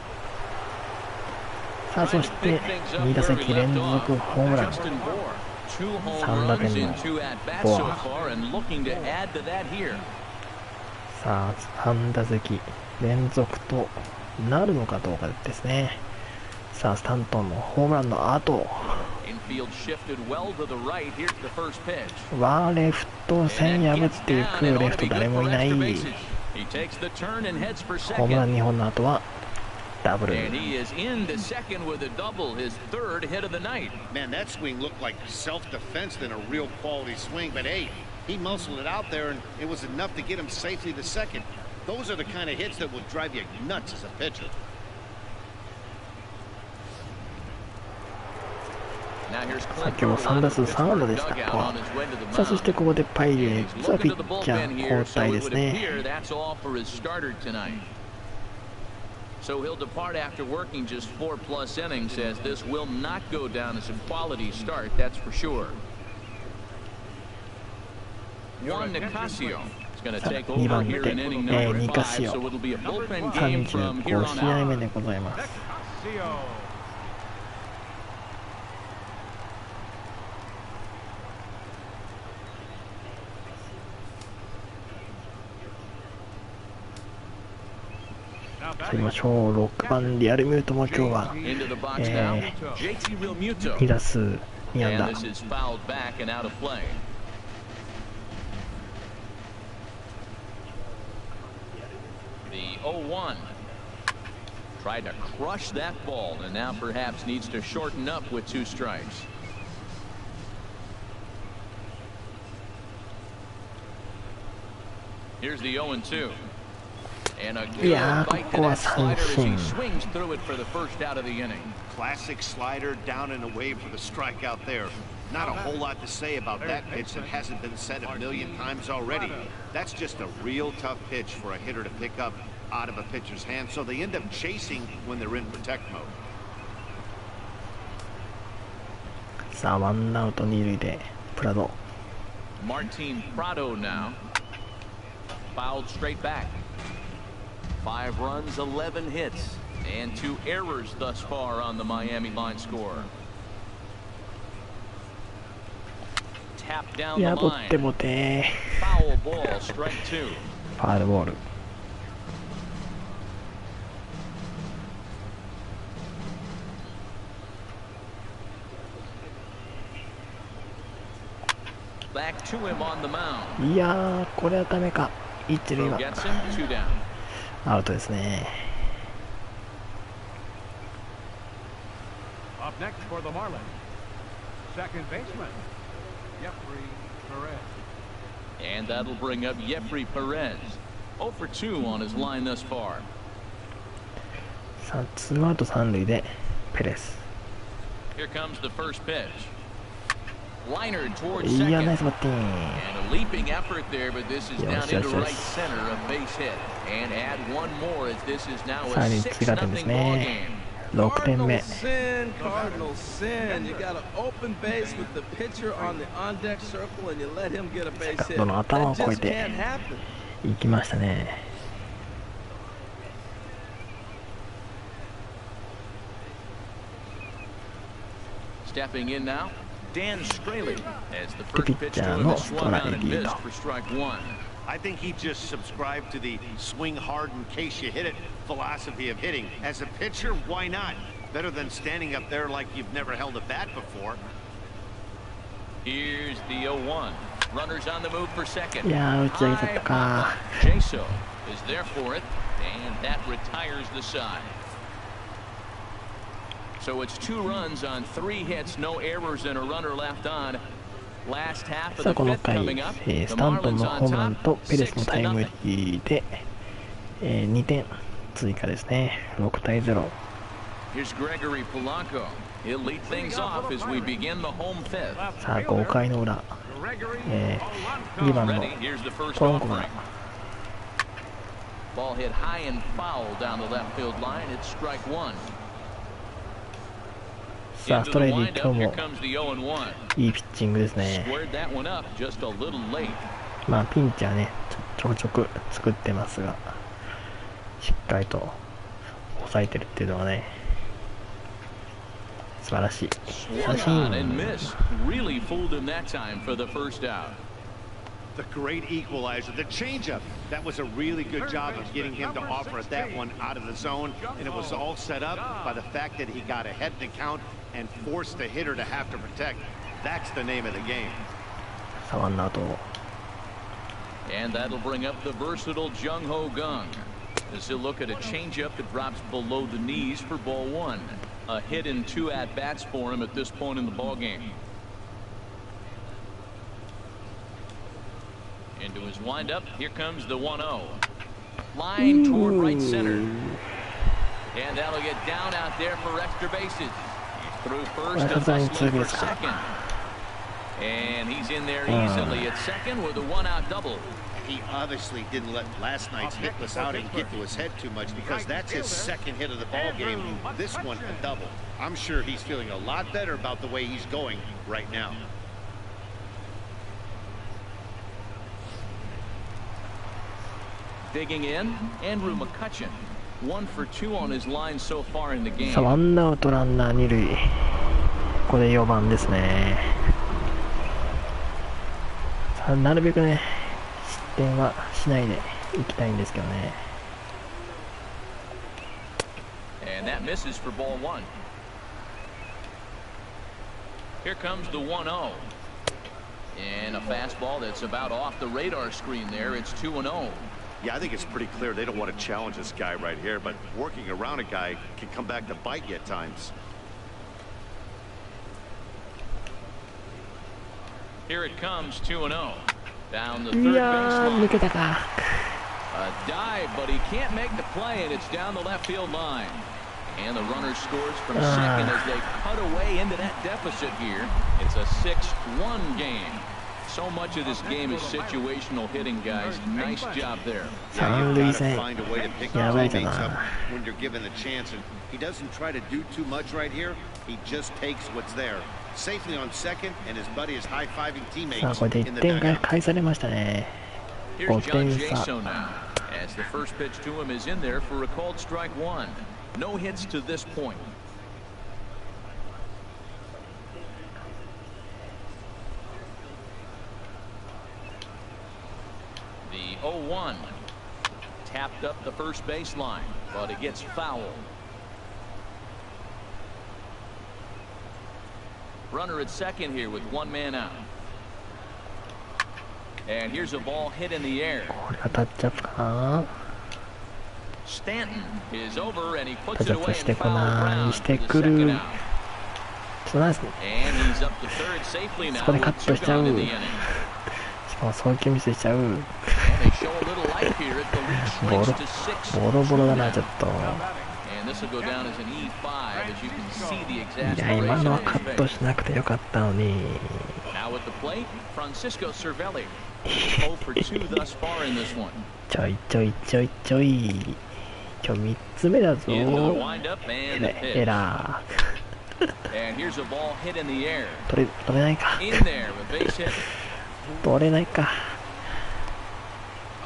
さあそして2打席連続ホームラン、3打点のボア。さあ3打席連続となるのかどうかですね。さあスタントンのホームランの後はレフト線破っていくレフト誰もいない。ホームラン2本の後はダブル。And he is into second with a double, his third hit of the night. Man, that swing looked like self-defense than a real quality swing, but hey, he muscled it out there and it was enough to get him safely to second. Those are the kind of hits that will drive you nuts as a pitcher. 先ほど3打数3安打でした。さあそしてここでパイレーツはピッチャー交代ですね。So he'll depart after working just 4+ innings, as this will not go down as a quality start, that's for sure. Juan Nicasio is going to take over here in inning number 5, so it'll be a bullpen game from here on out. 目でございます。行きましょう。6番リアルミュートも今日は、2打数2安打。The 0-1 tried to crush that ball and now perhaps needs to shorten up with 2 strikes. Here's the 0-2. And a good bite to that slider as he swings through it for the first out of the inning. Classic slider down and away for the strikeout there. Not a whole lot to say about that pitch that hasn't been said a million times already. That's just a real tough pitch for a hitter to pick up out of a pitcher's hand, so they end up chasing when they're in protect mode. さあワンアウト2塁でプラド。Martin Prado now fouled straight back. 5 runs, 11 hits, and 2 errors thus far on the Miami line score. Tap down the line. Foul ball, strike 2. ファウルボール。Back to him on the mound. いやー、これはダメか。一塁はアウトですね。Up next for the Marlins, second baseman, Jeffrey Perez. And that'll bring up Jeffrey Perez. 0 for 2 on his line thus far. さあ、ツーアウト3塁でペレス。Here comes the first pitch. Liner towards いや、 second. ナイスバッティング。 And a leaping effort there, but this is down into right center, a base hit. And add one more as this is now a 6-0 ball game. 6点目。 Cardinal sin. You got an open base with the pitcher on the on-deck circle, and you let him get a base hit. どの頭を That 越え just て can't happen. 行きましたね。Stepping in now, Dan Straley as the first pitch to him is swung on and missed for strike 1. I think he just subscribed to the swing hard in case you hit it philosophy of hitting. As a pitcher, why not? Better than standing up there like you've never held a bat before. Here's the 0-1. Runners on the move for second. いやー、打ち上げちゃったか。 Jaso is there for it, and that retires the side. So it's 2 runs on 3 hits, no errors, and a runner left on. Last half of さあ the この fifth 回、 coming up. ス The タントン Marlins のホー on ムラン top, とペレスの 6 to タイム nothing. リーで、2点追加ですね。6対0。 Here's Gregory Polanco. He'll lead things off as we begin the home fifth. さあ5回の裏、2番の Ready? Here's the first ポランコが offering. Ball hit high and foul down the left field line. It's strike 1. さあス Into ト the レート windup. 今日 Here も comes the 0-1. いいピッチングですね。 Squared that one up just a little late. まあピンチはねちょくちょく作ってますが、しっかりと抑えてるっていうのはね素晴らしい。 Swung on and missed. Really fooled him that time for the first out. The great equalizer, the changeup. That was a really good job of getting him to offer that one out of the zone, and it was all set up by the fact that he got ahead in the count and forced the hitter to have to protect. That's the name of the game. さあワンアウト。 And that'll bring up the versatile Jung-Ho Kang as he'll look at a changeup that drops below the knees for ball 1. A hit and 2 at-bats for him at this point in the ballgame. Into his windup, here comes the 1-0. Line toward right center. And that'll get down out there for extra bases. Through first and hustling for second. And he's in there easily at second with a 1-out double. He obviously didn't let last night's hitless outing get to his head too much, because that's his second hit of the ball game. This one a double. I'm sure he's feeling a lot better about the way he's going right now. Digging in, Andrew McCutchen. 1 for 2 on his line so far in the game. さあワンアウトランナー2塁。ここで4番ですね。さあなるべくね失点はしないでいきたいんですけどね。 And that misses for ball 1. Here comes the 1-0. And a fastball that's about off the radar screen there. It's 2-0. Yeah, I think it's pretty clear they don't want to challenge this guy right here, but working around a guy can come back to bite you at times. Here it comes, 2-0. Down the い third やー抜 baseline. けたか。 A dive, but he can't make the play, and it's down the left field line. And the runner scores from second as they cut away into that deficit here. It's a 6-1 game. So much of this game is situational hitting, guys. Nice job there. 三塁線 Find a way to pick や your ばいか teammates up な。 when you're given the chance, and he doesn't try to do too much right here. He just takes what's there. Safely on second, and his buddy is high-fiving さあ teammates これで in 1 the 点 dugout. 返されましたね。 Here's 5 John 点差。 Jaso now, as the first pitch to him is in there for a called strike 1. No hits to this point. The 0-1 tapped up the first baseline, but it gets fouled. Runner at second here with 1 man out. And here's a ball hit in the air. これがタッチアップかな。 Stanton is over and he タッ puts チ it アップ away し and てこ foul ない ground し for て the くる。 second ちょ out. っとナイスね。 And he's up to third safely そこ now でカ with ット 2 しちゃ gone う。 in the inning. しかも送球ミスしちゃう。 And they show a little life here at the lead ボ swings ロ to 6. ボロボロだなちょっと。 And this will go down as an E5 as you can see the いや今 exasperation の in は his カット face. しなくてよかったのに。 Now at the plate, Francisco Cervelli. 0 for 2 thus far in this one. ちょいちょいちょいちょい。今日3つ目だぞ。 Into the windup and the エ pitch. ラ And here's a ball hit in the air. ー。取れないか。 In there, a base hit. 取れないか。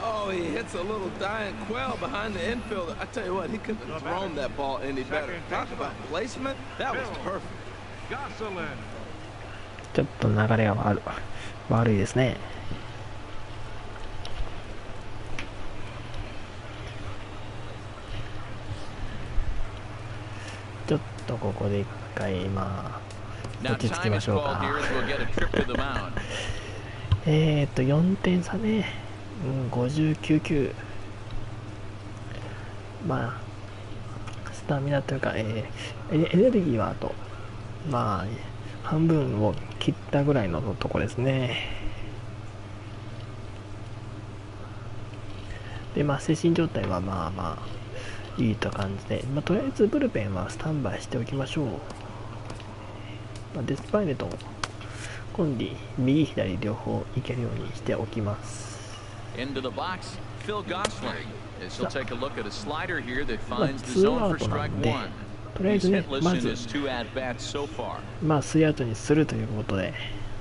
Oh, he hits a little dying quail behind the infielder. I tell you what, he couldn't have thrown that ball any better. Talk about placement. That was perfect. Gosselin. ちょっと流れが悪いですね。ちょっとここで一回まあ Now 落ち着き time ま is しょう called か。 here as we'll get a trip to the mound. 4点差ね。59球。まあスタミナというか、エネルギーはあと、まあ、半分を切ったぐらいのとこですね。で、まあ、精神状態はまあまあ、いいと感じで、まあ、とりあえずブルペンはスタンバイしておきましょう。まあ、デスパイネとコンディ、右左両方いけるようにしておきます。Into the box, Phil Gosselin. As he'll take a look at a slider here that まあ、finds the ツー zone ア for ウトな strike んで、 one. とりあえ He's ずね、 hitless ま in ず、 his 2 at-bats so far. まあ、スリーアウトにするということで、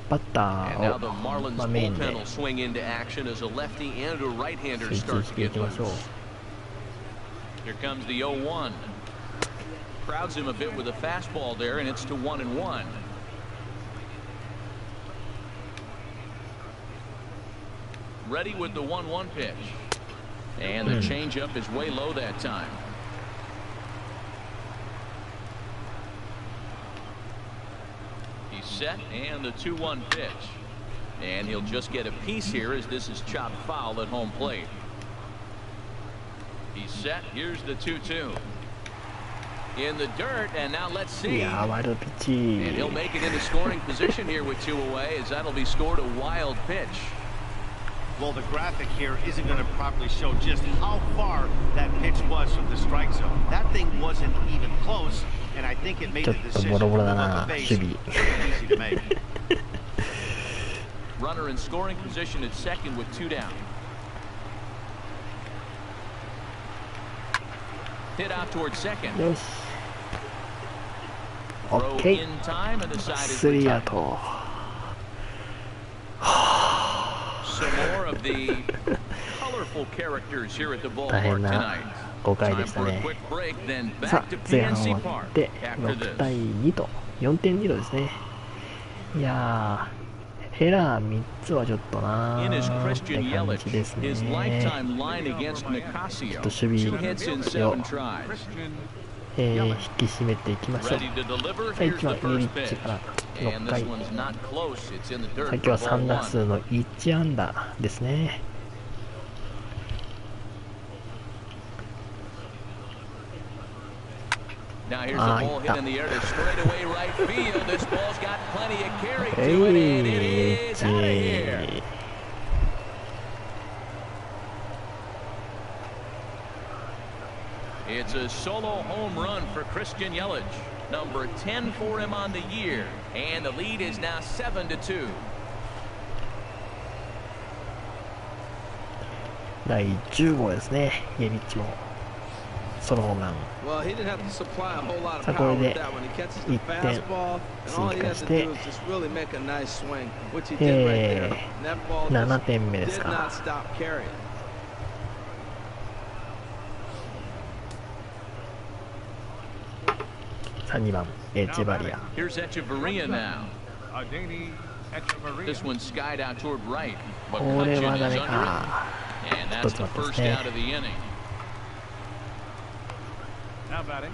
バッタ And now ー the を、Marlins まあ、メイン bullpen で will swing into action as a lefty and a right-hander 集 start 中し to てい get きましょう。 loose. Here comes the 0-1. Crowds him a bit with a fastball there, and it's to 1-1. Ready with the 1-1 pitch. And the changeup is way low that time. He's set, and the 2-1 pitch. And he'll just get a piece here as this is chopped foul at home plate. He's set. Here's the 2-2. In the dirt, and now let's い see. やー、ワイルドピッチ。 And he'll make it into scoring position here with 2 away, as that'll be scored a wild pitch. Well, the graphic here isn't going to properly show just how far that pitch was from the strike zone. That thing wasn't even close, and I think it made ちょ the っと decision ボロボロだ on な、 the 守 base 備。 easy to make. Runner in scoring position at second with 2 down. Hit out towards second. よし。オ Throw ッケ in time, and the side ー。 is スリーアウ retired. ト。Some more of the colorful characters here at the 大変 ballpark な tonight. 5回 Time でした for a ね。 quick break, then さ back あ to 前半終 PNC わっ Park て after 6 this. 対2と4点リードですね。いやー、エラー3つはちょっとな In ー is って Christian 感 Yelich. じですね。 His ちょ lifetime line against Nicasio. っと守 2 備 hits in を、 7 tries.引き締めていきましょう。 Ready to deliver. さあ Here's 1番 the イエリ first ッチ pitch. から And 6 this 回。 one's not close. It's in the dirt さっきは for 3 ball 打 one. 数の1安打ですね。Now here's the ball hit in the air to straightaway right field. This ball's got plenty of carry to it, and it is out of here. It's a solo home run for Christian Yelich, number 10 for him on the year, and the lead is now 7-2. 第10号ですね。イエリッチもソロホームラン。 Well, he didn't have to supply a whole lot of さあこ power れ with で that one. He catches 1 the 点 fastball, and all 追 he 加 has し to て do is just really make a nice swing, which he did right there. And that ball 7 just 点目です did か。 not stop carrying. さあ2番エチェバリア。 Here's Echeverria now. Adani Echeverria. This one skied out toward right, but これ Hutchin は is ダ under メ it, か。 and that's the first out of the inning. Now batting,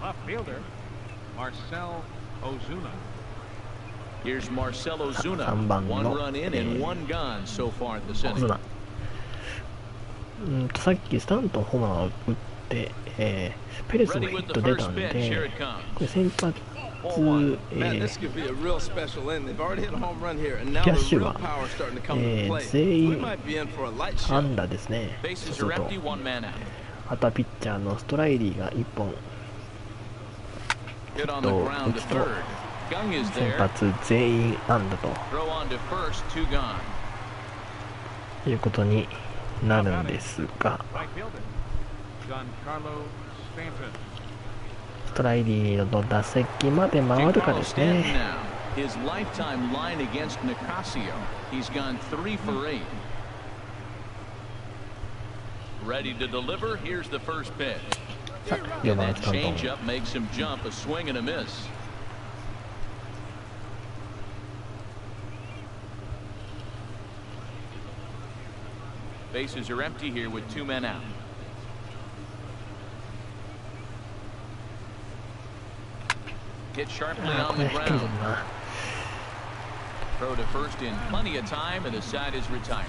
left fielder, Marcell Ozuna. Here's Marcell Ozuna. 3番 One の run in and one gone so far at this オズ inning. ナ。さっきスタントンホームランを打って、ペレスもヒット出たんで、これ先発、Man, this could be a real special inning. They've already hit a home run here, and now the real power is starting to come into play. 全 We 員 might be in for a light show. 安打ですね。そう Bases する are と empty, one man out. あとはピッチャーのストライリーが1本 Hit on the ground to third. Gung is 先 there. 発全員安打と Throw on to first, two gone. いうことになるんですが、 Right fielder, Giancarlo Stanton. ストライリーの打席まで回るか Giancarlo です Stanton ね。 now. His lifetime line against Nicasio. He's gone 3 for 8. Ready to deliver. Here's the first pitch. さあ4 And 番 that スタントン。 changeup makes him jump, a swing and a miss. Bases are empty here with 2 men out. Hit sharply あー on こ the れ低いぞ ground. な。 Throw to first in plenty of time, and the side is retired.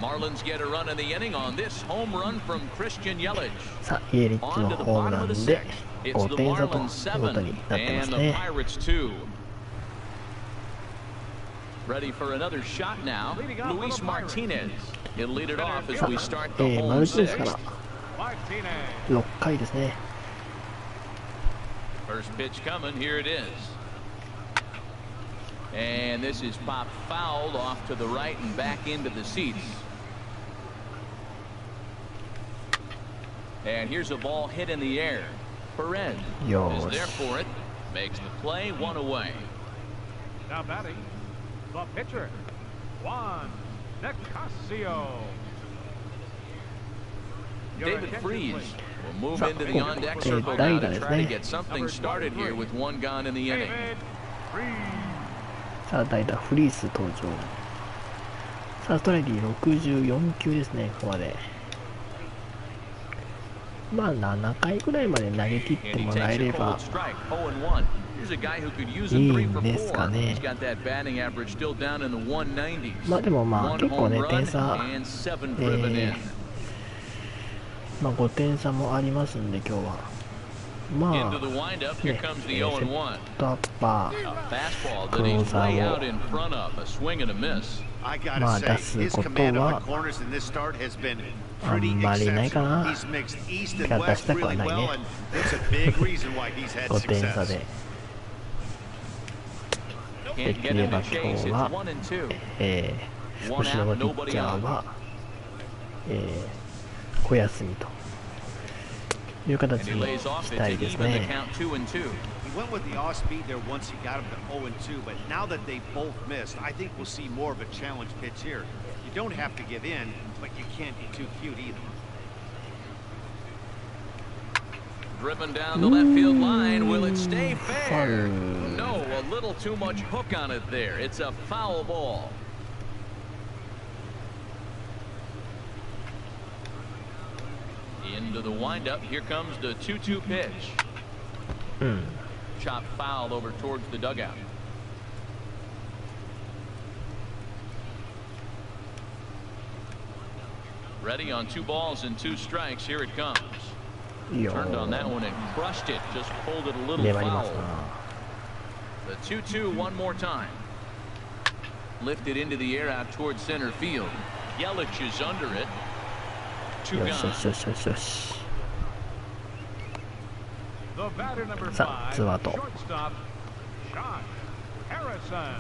Marlins get a run in the inning on this home run from Christian Yelich. さあ、イエリッチのホームランで It's 5 the 点差という Marlins ことに 7なってま and す the ね。 Pirates 2. Ready for another shot now. Luis Martinez. He'll lead it off as we start the マ home ルチネスか sixth. ら6回ですね。 First pitch coming. Here it is. And this is popped fouled off to the right and back into the seats. And here's a ball hit in the air. Perez is there for it. Makes the play, one away. Now batting, the pitcher, Juan Nicasio. David Freese will move into the on-deck circle now to try to get something started here with one gone in the inning. さあ、代打フリース登場。さあ、ストライク64球ですね、ここまで。まあ、7回ぐらいまで投げ切ってもらえればいいんですかね。まあ、でもまあ、結構ね、点差、まあ、5点差もありますんで、今日は。まあ、ね、セットアッパー、クローザーを、まあ、出すことはあんまりないかな。出したくはないね。5点差で。できれば今日は、後ろのピッチャーは、小休みという形にしたいですね。He went with the off speed there once he got him to 0-2, but now that they both missed, I think we'll see more of a challenge pitch here. You don't have to give in, but you can't be too cute either. Driven down the left field line. Will it stay fair? No, a little too much hook on it there. It's a foul ball. Into the windup. Here comes the 2-2 pitch. Chop foul over towards the dugout. Ready on 2 balls and 2 strikes. Here it comes. Turned on that one and crushed it. Just pulled it a little foul. The 2-2 one more time. Lifted into the air out towards center field. Yelich is under it. 2 gone. The batter number さあ、 5, ツーアウト。 shortstop, Josh Harrison.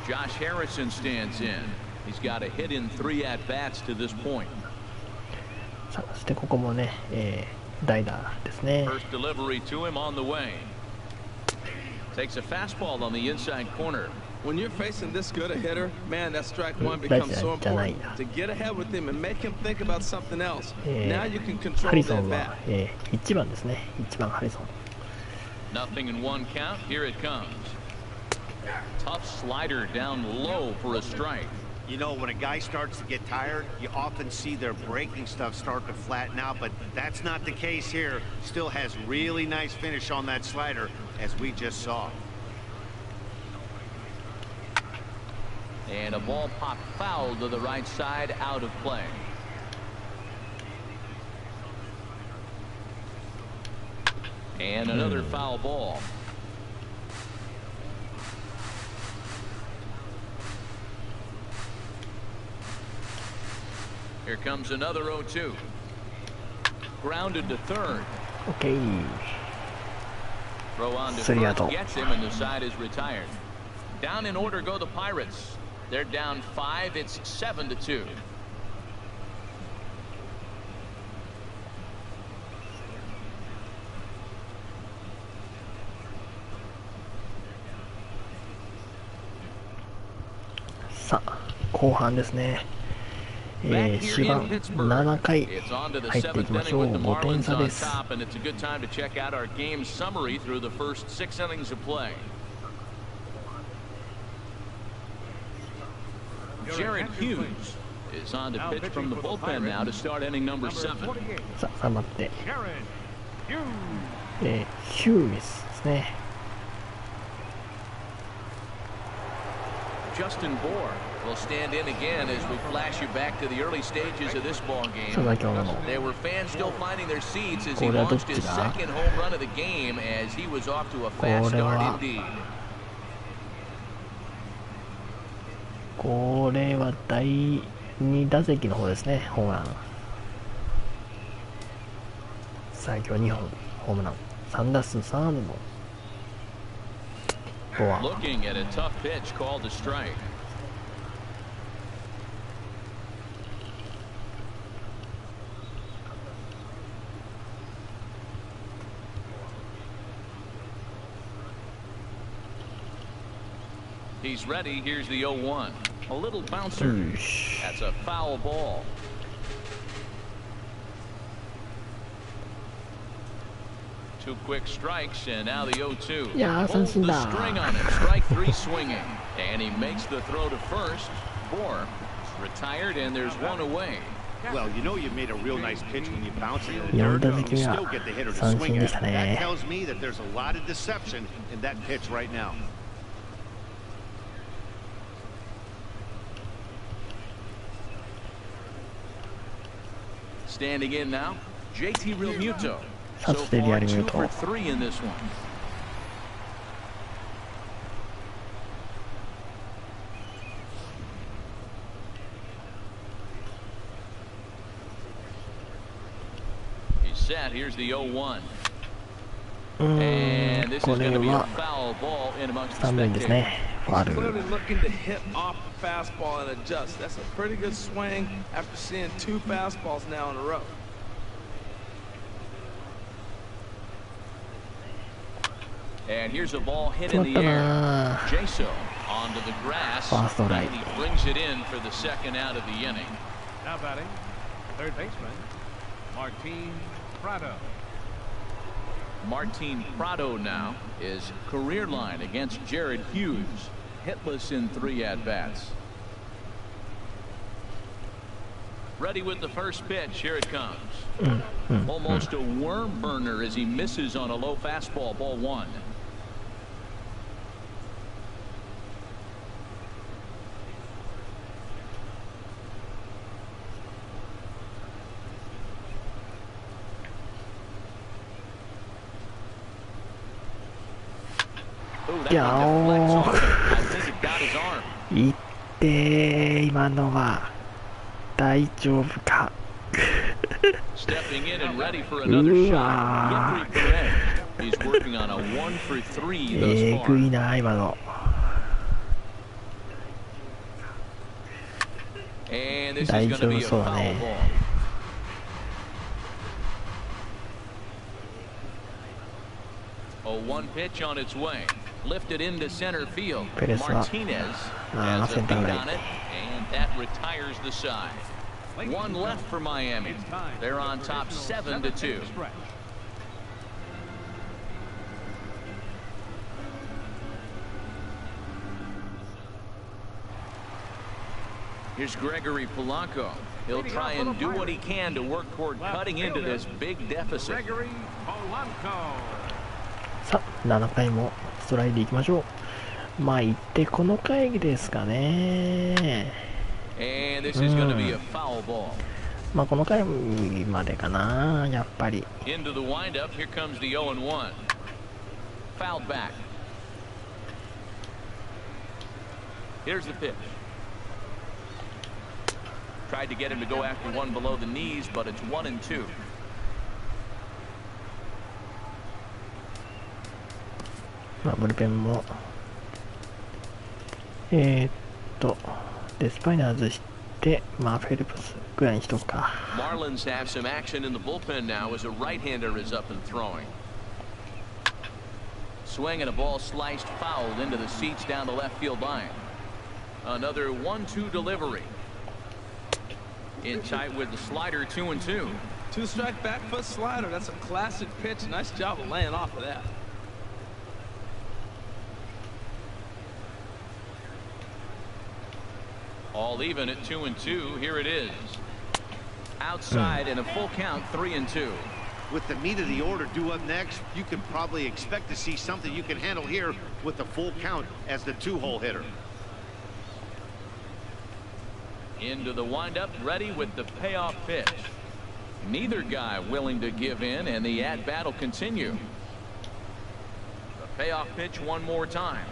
Josh Harrison stands in. He's got a hit in 3 at-bats to this point. さあ、そしてここもね、代打ですね。 First delivery to him on the way. Takes a fastball on the inside corner. When you're facing this good a hitter, man, that strike one becomes so important. To get ahead with him and make him think about something else. Now you can ハ control リソ that ンは、 bat. 1番ですね。1番ハリソン。 Nothing in 1 count. Here it comes. Tough slider down low for a strike. You know, when a guy starts to get tired, you often see their breaking stuff start to flatten out, but that's not the case here. Still has really nice finish on that slider, as we just saw. And a ball popped foul to the right side, out of play. And another foul ball. Here comes another 0-2. Grounded to third. OK。 Throw on to 3アウ first ト。 gets him, and the side is retired. Down in order go the Pirates. They're down 5. It's 7-2.さあ、後半ですね。4番、7回入っていきましょう。5点差です。Jared Hughes is on to pitch from the bullpen now to start inning number 7. さあ、3番手。ヒューミスですね。Justin Bohr We'll stand in again as we flash you back to the early stages of this ball game. There were fans still finding their seats as he launched his second home run of the game as he was off to a fast start indeed. これは第2打席の方ですね、ホームラン。最強2本ホームラン、3打数3安打のフォア。Looking at a tough pitch called a strike. He's ready. Here's the 0-1. A little bouncer. That's a foul ball. Two quick strikes, and now the 0-2. Pulls the string on it. Strike three swinging. And he makes the throw to first. Bohr retired, and there's one away. Well, you know you made a real nice pitch when you bounce it in the dirt, and you still get the hitter to swing at it. That tells me that there's a lot of deception in that pitch right now. Standing in now, JT Realmuto. So far, 2 for 3 in this one. He's set. Here's the 0-1. And this is going to be a foul ball in amongst the spectators. He's clearly looking to hit off the fastball and adjust. That's a pretty good swing after seeing 2 fastballs now in a row. And here's a ball hit in the air. Jaso onto the grass. And he brings it in for the second out of the inning. Now batting, third baseman, Martin Prado. Martin Prado now is career line against Jared Hughes. Hitless in 3 at-bats. Ready with the first pitch. Here it comes. Almost a worm burner as he misses on a low fastball. Ball 1.いやいって今のは大丈夫かうわえぐいな今の大丈夫そうだね1 pitch on its way. Lifted into center field. Martinez has a beat on it, and that retires the side. 1 left for Miami. They're on top 7-2. Here's Gregory Polanco. He'll try and do what he can to work toward cutting into this big deficit. Gregory Polanco. さあ7回もストライでいきましょう。まあ行ってこの回ですかね。まあこの回までかなやっぱり。Into the windup. Here comes the 0-1. Fouled back. Here's the pitch. Tried to get him to go after one below the knees, but it's 1-2. まあブルペンもデスパイナー外してまあフェルプスぐらいにしとくか。 Marlins have some action in the bullpen now as a right-hander is up and throwing. Swing and a ball sliced fouled into the seats down the left field line. Another 1-2 delivery. In tight with the slider. 2-2. 2-strike back foot slider. That's a classic pitch. Nice job of laying off of that. All even at 2-2. Here it is. Outside and a full count. 3-2. With the meat of the order due up next, you can probably expect to see something you can handle here with the full count as the 2-hole hitter. Into the windup, ready with the payoff pitch. Neither guy willing to give in, and the at-bat will continue. The payoff pitch one more time.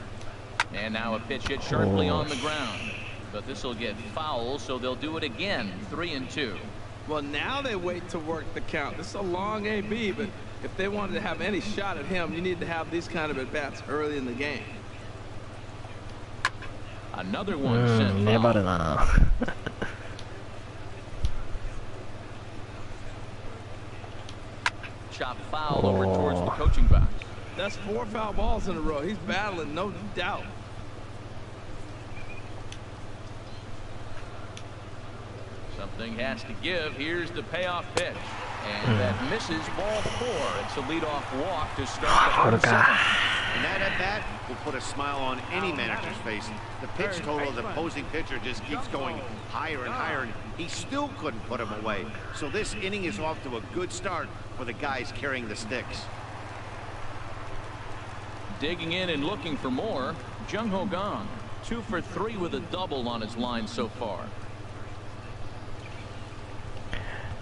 And now a pitch hit sharply on the ground. But this will get foul, so they'll do it again. 3-2. Well, now they wait to work the count. This is a long AB, but if they wanted to have any shot at him, you need to have these kind of at-bats early in the game. Another one sent foul. Chop foul over towards the coaching box. That's 4 foul balls in a row. He's battling, no doubt. Something has to give. Here's the payoff pitch. And that misses, ball 4. It's a leadoff walk to start the 7th. And that at-bat will put a smile on any manager's face. The pitch total of the opposing pitcher just keeps going higher and higher, and he still couldn't put him away. So this inning is off to a good start for the guys carrying the sticks. Digging in and looking for more, Jung-Ho Kang, 2 for 3 with a double on his line so far.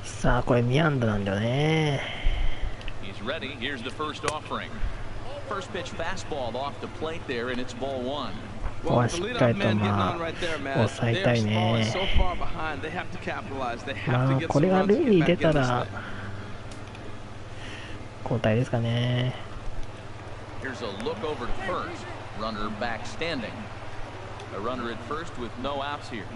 さあこれ2安打なんだよね。 He's ready. Here's the first offering. First pitch fastball off the plate there, and it's ball 1. ここはしっかりと抑えたいね。まあこれが塁に出たら交代ですかね。 Here's a look over to first. Runner back standing. A runner at first with no outs here.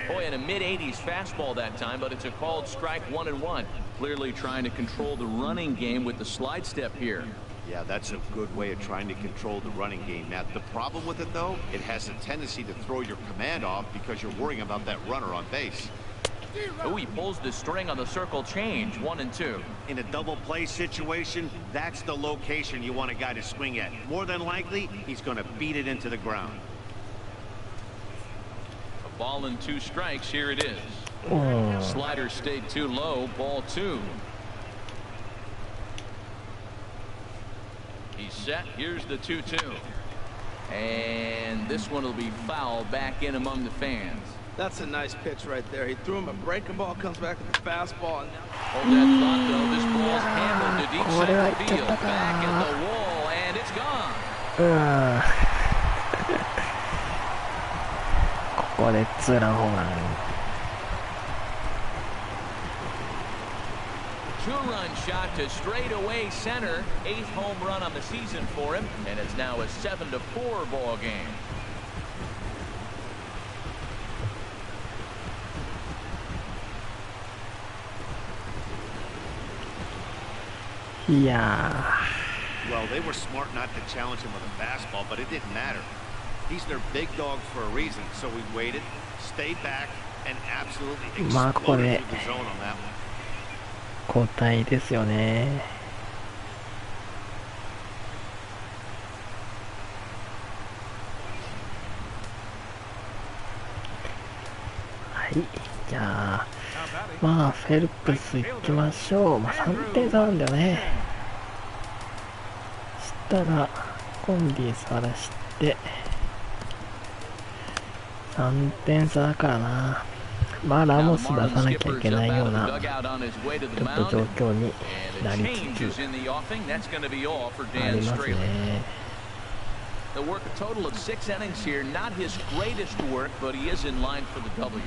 Boy, in a mid-80s fastball that time, but it's a called strike 1-1. Clearly trying to control the running game with the slide step here. Yeah, that's a good way of trying to control the running game. Now, the problem with it, though, it has a tendency to throw your command off because you're worrying about that runner on base. Oh, he pulls the string on the circle change. 1-2. In a double play situation, that's the location you want a guy to swing at. More than likely, he's going to beat it into the ground. A ball and 2 strikes. Here it is. Oh. Slider stayed too low. Ball 2. He's set. Here's the 2-2. And this one will be foul back in among the fans. That's a nice pitch right there. He threw him a breaking ball, comes back with the fastball. And hold that thought, though. This ball's hammered to deep center field. Back at the wall, and it's gone. ここでツーランホームラン。 Two-run shot to straightaway center. 8th home run on the season for him, and it's now a 7-4 ball game. いやー。 Well, they were smart not to challenge him with a fastball, but it didn't matter. He's their big dog for a reason, so we waited, stayed back, and absolutely exploded through the zone on that one. 交代ですよね。はい、じゃあまあフェルプス行きましょう。まあ3点差なんだよね。したらコンビさらして3点差だからな。まあラモス出さなきゃいけないようなちょっと状況になりつつありますね。 They'll work a total of 6 innings here. Not his greatest work, but he is in line for the W.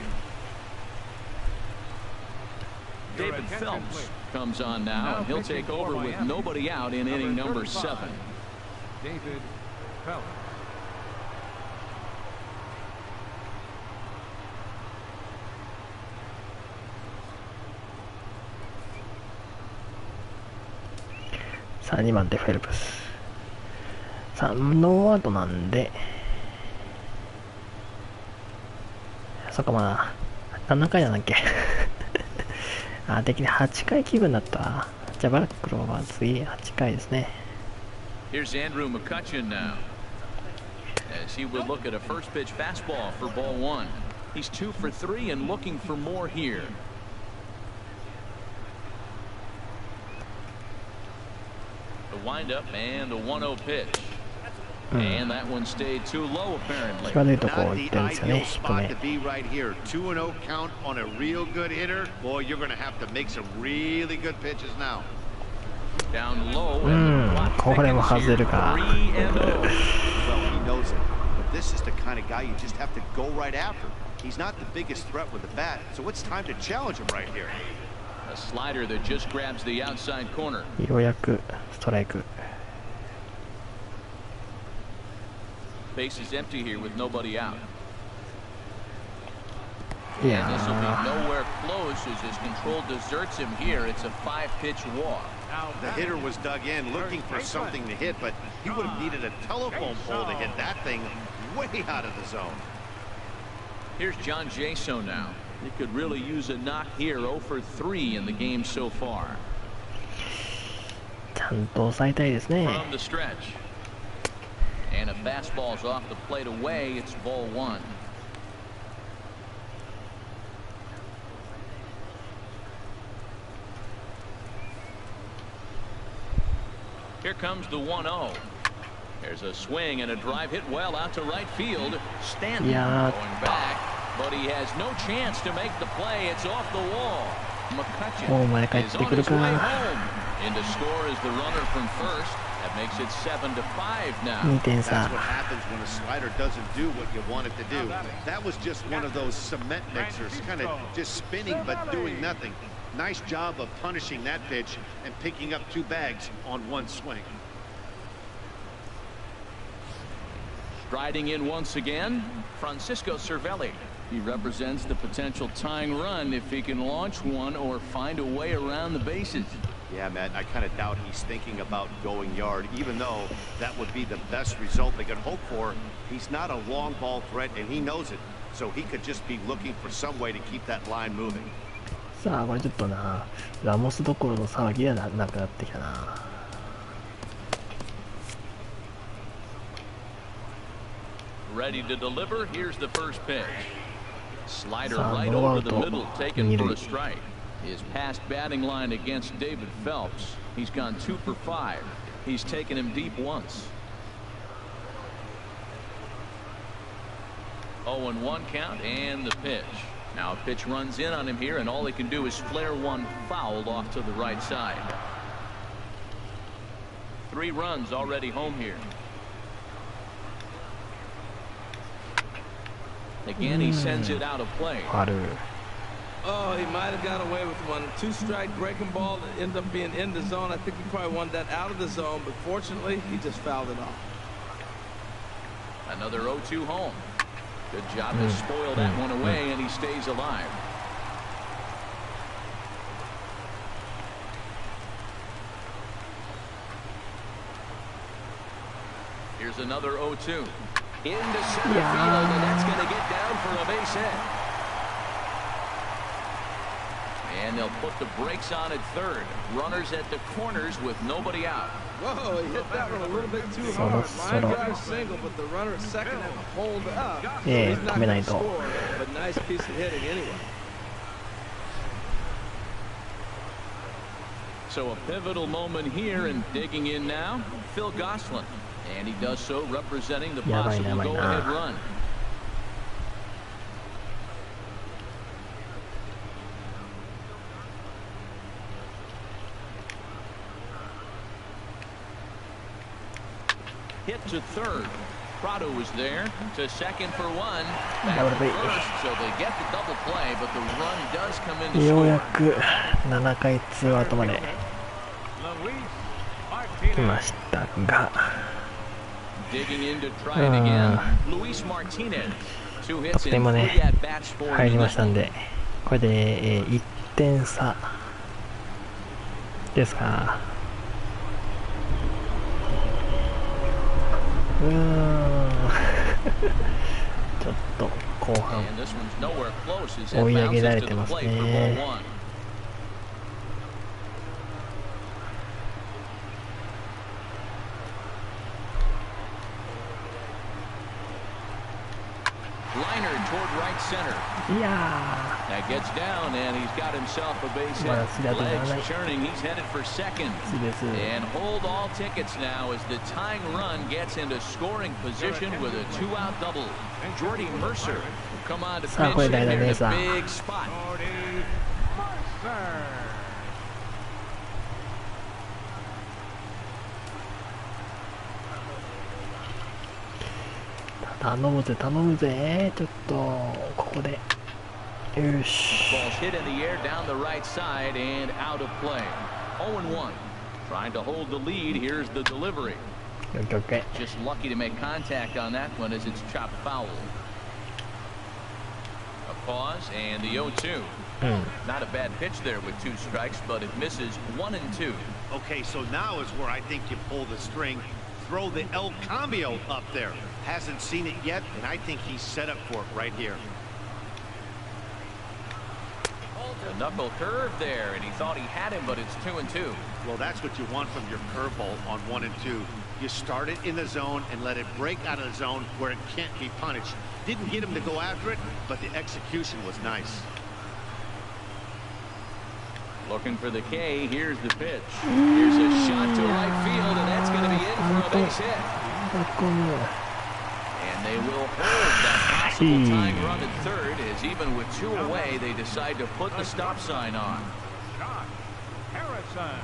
David Phelps comes on now, and he'll take over with nobody out in inning number 7. David Phelps.さあ2番手フェルプス。さあノーアウトなんで、そっかまだ7回なんだっけあ、できない8回気分だったわ。じゃあバラックローは次8回ですね。 Here's Andrew McCutcheon now, as he would look at a first pitch fastball for ball 1. He's 2 for 3 and looking for more here. The windup and the 1-0 pitch. And that one stayed too low apparently. 際どいとこ行ってるんですよね、 Not the ideal 低 spot め。 to be right here. 2-0 count on a real good hitter. Boy, you're going to have to make some really good pitches now. Down low and the clock これも thickens 外れ here. るか。 3-0. Well, he knows it. But this is the kind of guy you just have to go right after. He's not the biggest threat with the bat, so it's time to challenge him right here. A slider that just grabs the outside corner. ようやくストライク。 Base is empty here with nobody out. いや And this will be ー nowhere close as his control deserts him here. It's a 5-pitch walk. The hitter was dug in looking for something to hit, but he would have needed a telephone pole to hit that thing way out of the zone. Here's John Jaso now. He could really use a knock here. 0 for 3 in the game so far. ちゃんと抑えたいですね。 From the stretch. And a fastball's off the plate away. It's ball 1. Here comes the 1-0. There's a swing and a drive hit well out to right field. Stanton going back, but he has no chance to make the play. It's off the wall. McCutcheon is on his way home. In to score is the runner from first. That makes it 7-5 now. 2点 That's 差。 what happens when a slider doesn't do what you want it to do. That was just one of those cement mixers, kind of just spinning but doing nothing. Nice job of punishing that pitch and picking up 2 bags on 1 swing. Striding in once again, Francisco Cervelli. He represents the potential tying run if he can launch one or find a way around the bases. Yeah, Matt, I kind of doubt he's thinking about going yard, even though that would be the best result they could hope for. He's not a long ball threat, and he knows it. So he could just be looking for some way to keep that line moving. さあこれちょっとな、ラモスどころの騒ぎはなくなってきたな。 Ready to deliver. Here's the first pitch. Slider Sa right no over the auto. middle, taken for Niri. a strike. His past batting line against David Phelps. He's gone 2 for 5. He's taken him deep once. 0-1 count and the pitch. Now a pitch runs in on him here, and all he can do is flare one foul off to the right side. 3 runs already home here. Again, he sends it out of play. ある。 Oh, he might have got away with one. 2-strike breaking ball that ended up being in the zone. I think he probably wanted that out of the zone, but fortunately, he just fouled it off. Another 0-2 home. Good job to spoil that one away, and he stays alive. Here's another 0-2. Into center field, and that's going to get down for a base hit. And they'll put the brakes on at third. Runners at the corners with nobody out. Whoa, he hit that one a little bit too hard. Line drive single, but the runner at second had to hold up. So he's not going to score, but nice piece of hitting anyway. So a pivotal moment here, and digging in now, Phil Gosselin. And he does so representing the possible go-ahead run. Hit to third. Prado was there to second for 1. Back to first, so they get the double play, but the run does come in to ようや score. く7回2アウトまで来ましたが、 Digging in to try it again. Luis Martinez. 2 hits 得点 and もね 3 at bats for 入り him. ましたんで、これで、1点差ですか。ちょっと後半 And this one's nowhere close as it 追い上げられ bounces て to ま the す plate for ね。 ball 1. Liner toward right right center. いや That gets down, and he's got himself a base hit. Legs churning. He's headed for second. ー、いいです。 And hold all tickets now as the tying run gets into scoring position with a 2-out double. Jordy Mercer will come on to pinch hit here in a big spot. Jordy Mercer. 頼むぜ頼むぜ、ちょっとここでよし。 Ball's hit in the air down the right side and out of play. 0-1. Trying to hold the lead. Here's the delivery. Okay. Just lucky to make contact on that one as it's chopped foul. A pause and the 0-2. Not a bad pitch there with 2 strikes, but it misses 1 and 2. Okay, so now is where I think you pull the string. Throw the El Cambio up there. Hasn't seen it yet, and I think he's set up for it right here. A knuckle curve there, and he thought he had him, but it's 2 and 2. Well, that's what you want from your curveball on 1 and 2. You start it in the zone and let it break out of the zone where it can't be punished. Didn't get him to go after it, but the execution was nice. Looking for the K. Here's the pitch. Here's a shot to right field, and that's going to be in for a base hit. And they will hold that possible tying run at third, as even with 2 away, they decide to put the stop sign on. Josh Harrison.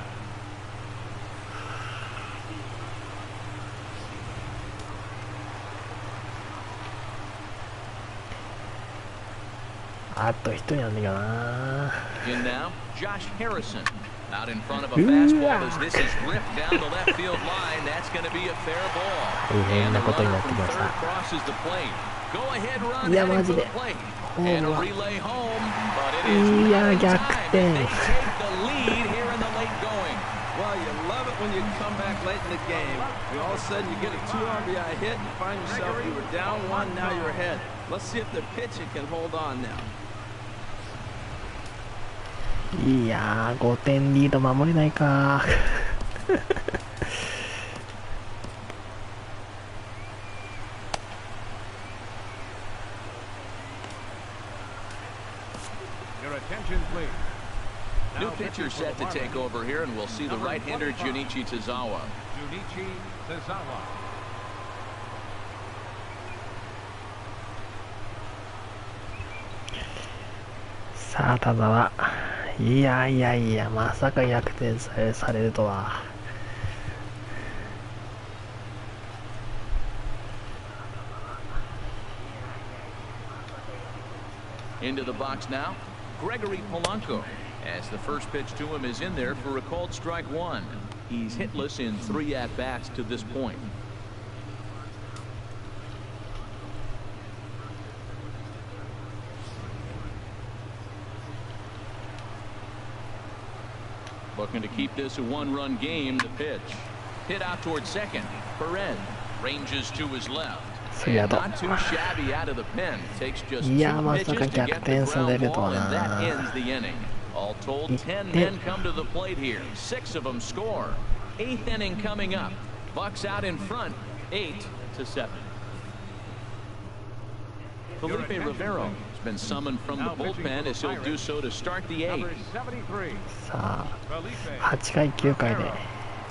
あと1人なんだけどな。 In now, Josh Harrison. Out in front of a fastball as this is ripped down the left field line. That's going to be a fair ball. And the runner from third crosses the plate. Go ahead run heading for the plate. And a relay home, but it is not in time. They take the lead here in the late going. Well, you love it when you come back late in the game. And all of a sudden you get a 2 RBI hit and find yourself, you were down 1, now you're ahead. Let's see if the pitcher can hold on now. いやー、5点リード守れないか。Your attention, please. New pitcher set to take over here, and we'll see the right-hander Junichi Tazawa. Junichi Tazawa. さあ、田澤。いやいやいや、まさか逆転されるとは。Into the box now, Gregory Polanco, as the first pitch to him is in there for a called strike 1. He's hitless in 3 at-bats to this point. Looking to keep this a 1-run game. The pitch hit out towards second. Perez ranges to his left. And not too shabby out of the pen. Takes just 2 pitches to get the ground ball, and that ends the inning. All told, 10 men come to the plate here. 6 of them score. 8th inning coming up. Bucks out in front, 8-7. Felipe Rivero has been summoned from the bullpen as he'll do so to start the 8th. さあ、8回9回で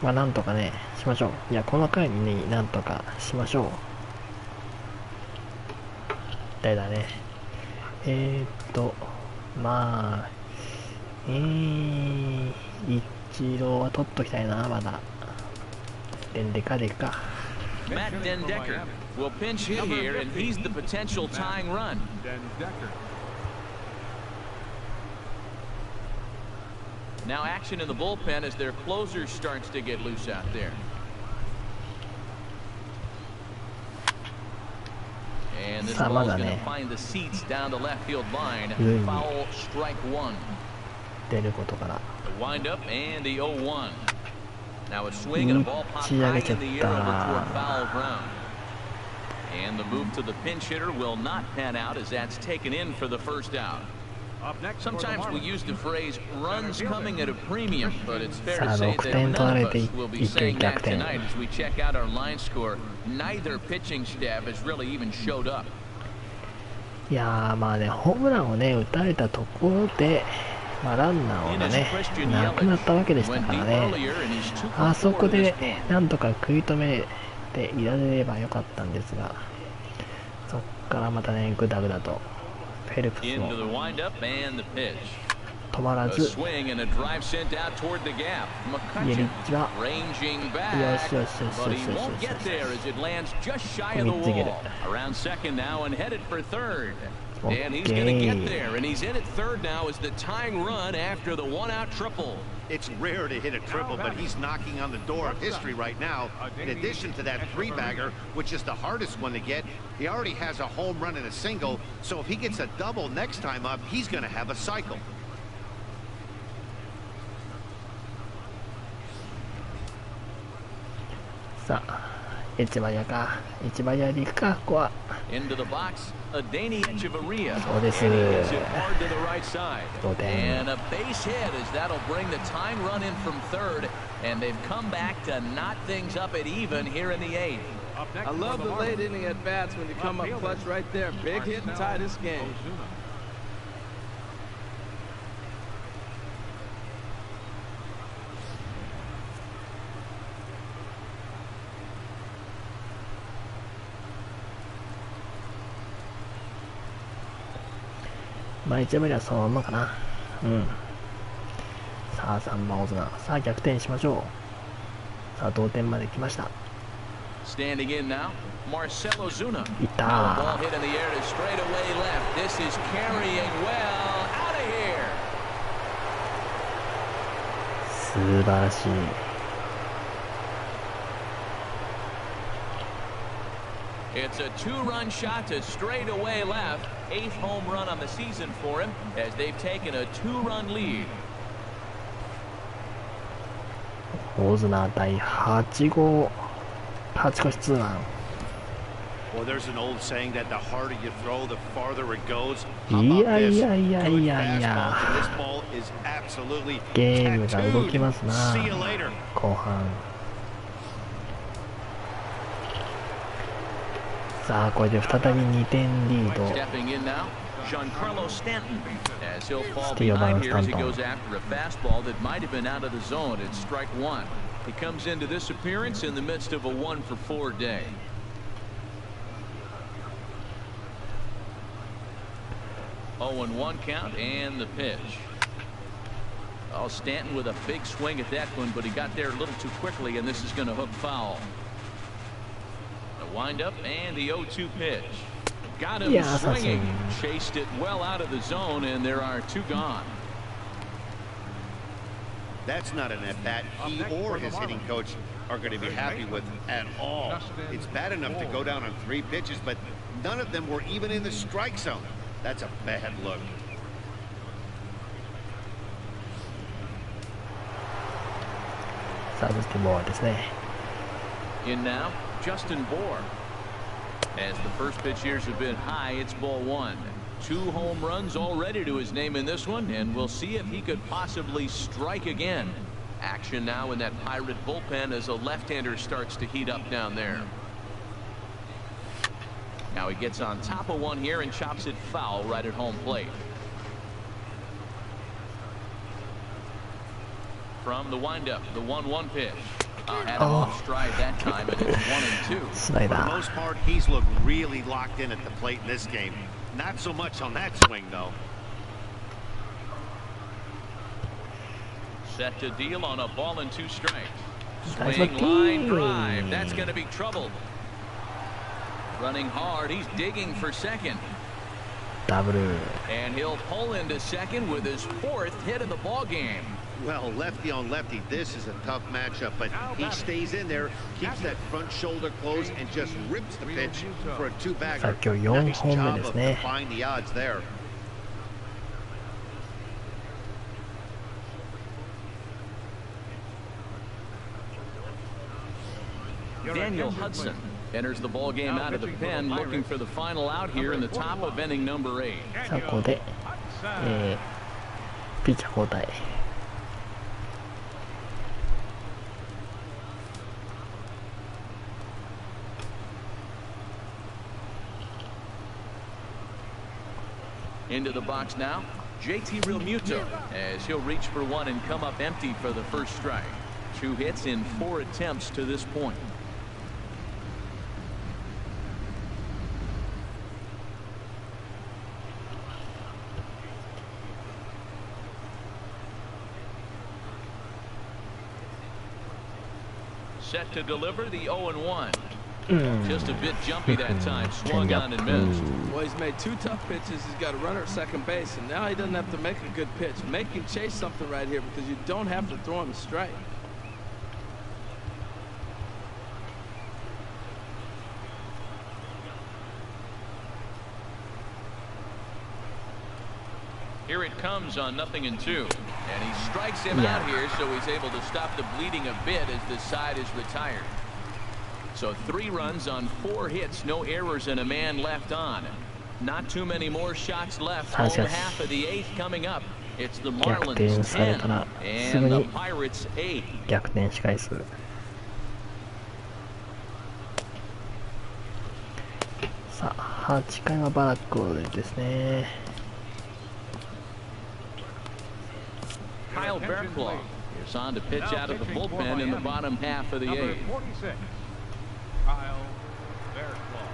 まあなんとかねしましょう。いや、この回にねなんとかしましょう。誰だね。まあ一郎は取っときたいな。まだでか。 Matt Dendecker will pinch hit here, and he's the potential tying run. Now action in the bullpen as their closer starts to get loose out there. And this ball is going to find the seats down the left field line. Foul strike 1. 出ることから。 The wind up and the 0-1. Now a swing and a ball popped high in the air over toward foul ground. And the move to the pinch hitter will not pan out as that's taken in for the first out. Sometimes we use the phrase runs coming at a premium, but it's fair to say that none of us will be saying that tonight as we check out our line score. Neither pitching staff has really even showed up. いやー、まあね、ホームランをね、打たれたところで、まあ、ランナーがね、なくなったわけでしたからね、あそこでなんとか食い止めていられればよかったんですが、そっからまたね、ぐだぐだと、フェルプスも止まらず、イエリッチは、よしよしよしよしよしよし、3ついける。And he's going to get there, and he's in at third now as the tying run after the one-out triple. It's rare to hit a triple, but he's knocking on the door of history right now. In addition to that three-bagger, which is the hardest one to get, he already has a home run and a single, so if he gets a double next time up, he's going to have a cycle. さあ、エチバヤか、エチバヤでいくか、ここは。Into the box, Adani Echeverria. そうです。同点。And a base hit as that'll bring the tying run in from third, and they've come back to knot things up at even here in the eighth. I love the late inning at bats when you come up clutch right there. Big hit and tie this game. まあ一番にはそのまんまかな。うん。さあ3番オズナ。さあ逆転しましょう。さあ同点まで来ました。Standing in now, Marcelo Zuna. いったー。 Ball hit in the air to straightaway left. This is carrying well out of here. 素晴らしい。It's a two-run shot to straightaway left. 8th home run on the season for him as they've taken a two-run lead. オズナ第8号勝ち越しツーラン。Well, there's an old saying that the harder you throw, the farther it goes. いやいやいやいやいや。ゲームが動きますな。後半。さあこれで再び2点リード。Giancarlo Stanton as he'll fall スティーバー behind の here スタ as ン he トン。 goes after a fastball that might have been out of the zone at strike one. He comes into this appearance in the midst of a 1-for-4 day. 0-1 count and the pitch. Oh, Stanton with a big swing at that one, but he got there a little too quickly, and this is going to hook foul. The windup and the 0-2 pitch. Got him swinging. Chased it well out of the zone, and there are two gone. That's not an at-bat he or his hitting coach are going to be happy with at all. It's bad enough to go down on 3 pitches, but none of them were even in the strike zone. That's a bad look. さあそしてボーですね。 In now, Justin Bour. As the first pitch years have been high, it's ball 1. 2 home runs already to his name in this one, and we'll see if he could possibly strike again. Action now in that Pirate bullpen as a left-hander starts to heat up down there. Now he gets on top of one here and chops it foul right at home plate. From the windup, the 1-1 pitch. Had him off stride that time, and it's 1-2. For the most part, he's looked really locked in at the plate in this game. Not so much on that swing, though. Set to deal on a ball and 2 strikes. Swing, line drive. That's going to be trouble. Running hard. He's digging for second. Double. And he'll pull into second with his 4th hit of the ball game. Well, lefty on lefty, this is a tough matchup, but he stays in there, keeps that front shoulder closed, and just rips the pitch for a 2-bagger. Nice job of defying the odds there. Daniel Hudson enters the ball game out of the pen, looking for the final out here in the top of inning number 8. さあここで、ピッチャー交代。Into the box now, JT Realmuto, as he'll reach for one and come up empty for the first strike. 2 hits in 4 attempts to this point. Set to deliver the 0-1. Just a bit jumpy that time. Swung on and missed. Well, he's made 2 tough pitches. He's got a runner at second base, and now he doesn't have to make a good pitch. Make him chase something right here because you don't have to throw him a strike. Here it comes on 0-2, and he strikes him out here, so he's able to stop the bleeding a bit as the side is retired. So 3 runs on 4 hits, no errors, and a man left on. Not too many more shots left. Home half of the 8th coming up. It's the Marlins 10 and the Pirates 8. 逆転し返す。さあ、8回はバラックですね。Kyle Bearclaw is on to pitch out of the bullpen in the bottom half of the 8th. Kyle Bearclaw.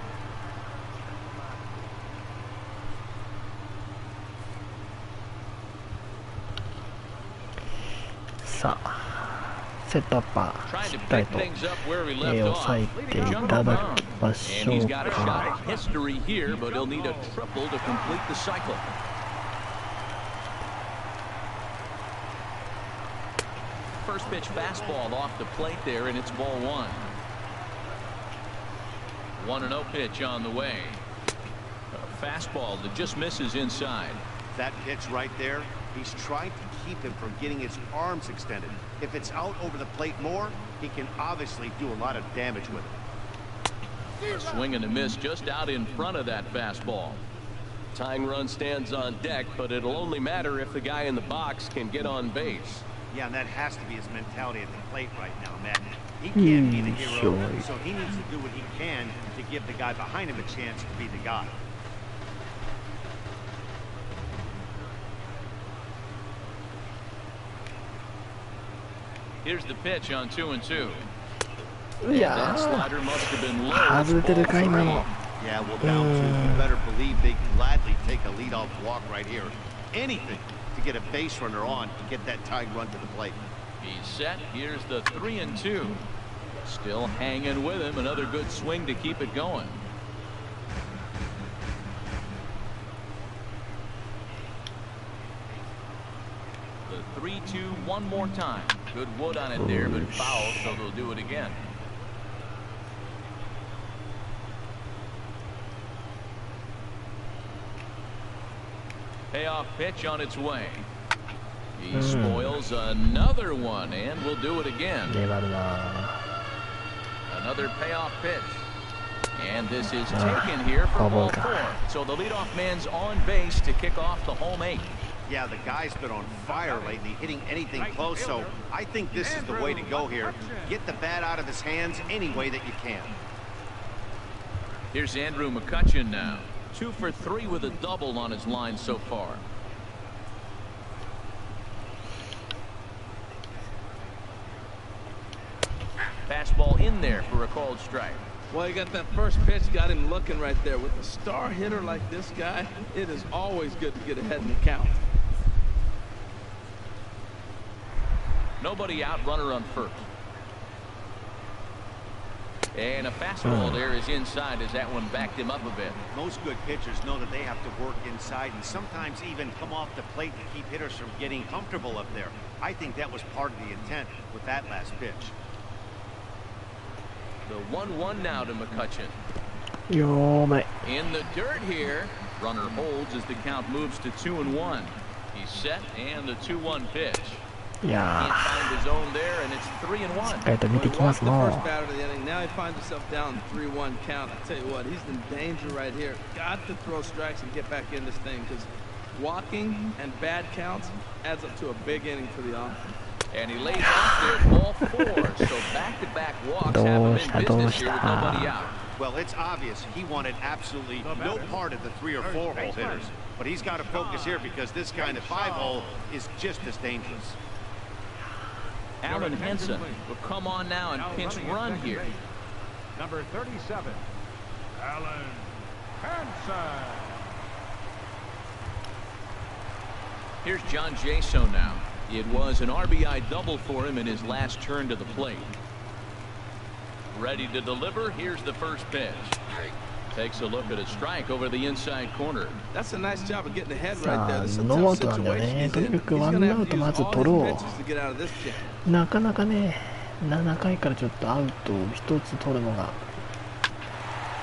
さあ、セットアッパーしっかりと抑えていただきましょうか。First pitch fastball off the plate there, and it's ball 1. 1-0 pitch on the way. A fastball that just misses inside. That pitch right there, he's trying to keep him from getting his arms extended. If it's out over the plate more, he can obviously do a lot of damage with it. A swing and a miss just out in front of that fastball. Tying run stands on deck, but it'll only matter if the guy in the box can get on base. Yeah, and that has to be his mentality at the plate right now, Matt. He can't be the hero, so he needs to do what he can to give the guy behind him a chance to be the guy. Here's the pitch on 2-2. Yeah. That slider must have been low. Yeah, well, down 2, you better believe they gladly take a leadoff walk right here. Anything to get a base runner on and get that tying run to the plate. He's set. Here's the 3-2. Still hanging with him. Another good swing to keep it going. The 3-2 one more time. Good wood on it there, but foul, so they'll do it again. Payoff pitch on its way. He spoils another one, and we'll do it again. Another payoff pitch. And this is taken here for ball 4. So the leadoff man's on base to kick off the home 8. Yeah, the guy's been on fire lately, hitting anything close, so I think this is the way to go here. Get the bat out of his hands any way that you can. Here's Andrew McCutchen now. 2 for 3 with a double on his line so far. Fastball in there for a called strike. Well, you got that first pitch, got him looking right there. With a star hitter like this guy, it is always good to get ahead in the count. Nobody out, runner on first. And a fastball there is inside as that one backed him up a bit. Most good pitchers know that they have to work inside and sometimes even come off the plate to keep hitters from getting comfortable up there. I think that was part of the intent with that last pitch. The 1-1 now to McCutchen. Yo, mate. In the dirt here. Runner holds as the count moves to 2-1. He's set, and the 2-1 pitch. Yeah. Can't find his own there, and it's 3-1. Now he finds himself down 3-1 count. I tell you what, he's in danger right here. Got to throw strikes and get back in this thing because walking and bad counts adds up to a big inning for the offense. And he lays off there, ball 4. So back-to-back walks have him in business here with nobody out. Well, it's obvious he wanted absolutely no part of the 3 or 4 hole hitters, but he's got to focus here because this kind of 5 hole is just as dangerous. Alan Henson will come on now and pinch run here. Number 37, Alan Henson. Here's John Jaso now. It was an RBI double for him in his last turn to the plate. Ready to deliver. Here's the first pitch. Takes a look at a strike over the inside corner. That's a nice job of getting ahead right there. This is a ノーアウ tough トなんだよ situation ね。 he's とに in. かく He's ワ gonna ンア have ウ to ト use まず all 取 his ろ pitches to get out of this jam. う。なかなかね、7回からちょっとアウトを1つ取るのが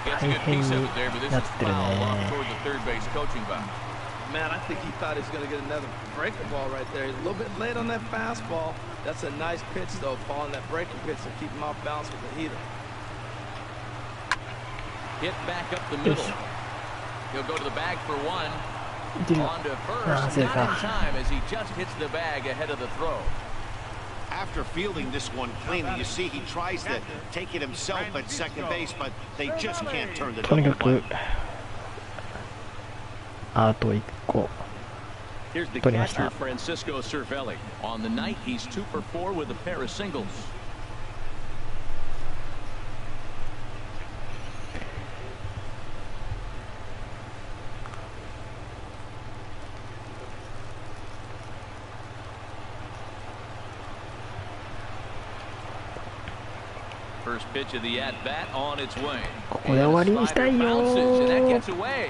Gets a good piece of it there, but this is なってる foul ね。 off toward the third base coaching box. Man, I think he thought he was going to get another breaking ball right there. He's a little bit late on that fastball. That's a nice pitch, though, following that breaking pitch to keep him off balance with the heater. Hit back up the middle. He'll go to the bag for one. いける。 On to ああ、 first. セー Not フ in か。 time as he just hits the bag ahead of the throw. After fielding this one cleanly, you see he tries to take it himself at second base, but they just can't turn the とに double かく play. アウト1個 Here's the 取りました catcher, Francisco Cervelli. On the night, he's 2 for 4 with a pair of singles. 1st pitch of the at-bat on its way. ここで終わりにしたいよ Bounces, and that ー gets away.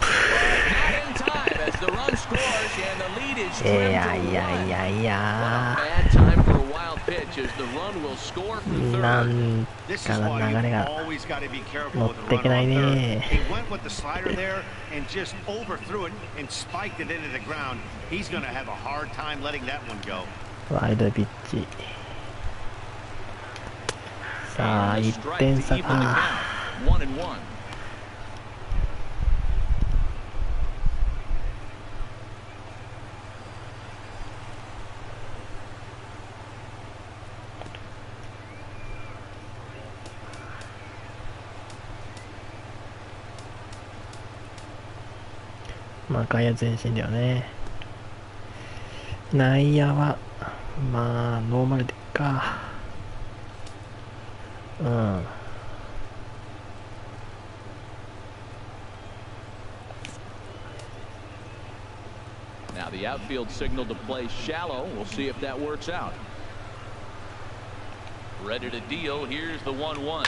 Not in time as the run scores and the lead is い trimmed や to いやいやい 1. や Bad time for a wild pitch as the run will score for な third. ん This is かな why 流れ you が always got to be careful 乗っ with the ていけ runner ない on third. ね He went with the slider there and just overthrew it and spiked it into the ground. He's going to have a hard time letting that one go. ワイルドピッチさあ And a 1 strike 点 to 差 even the か count. 1-1. まあ外野前進だよね内野はまあノーマルでいっかうん Now the outfield signal to play shallow. We'll see if that works out. Ready to deal. Here's the 1-1.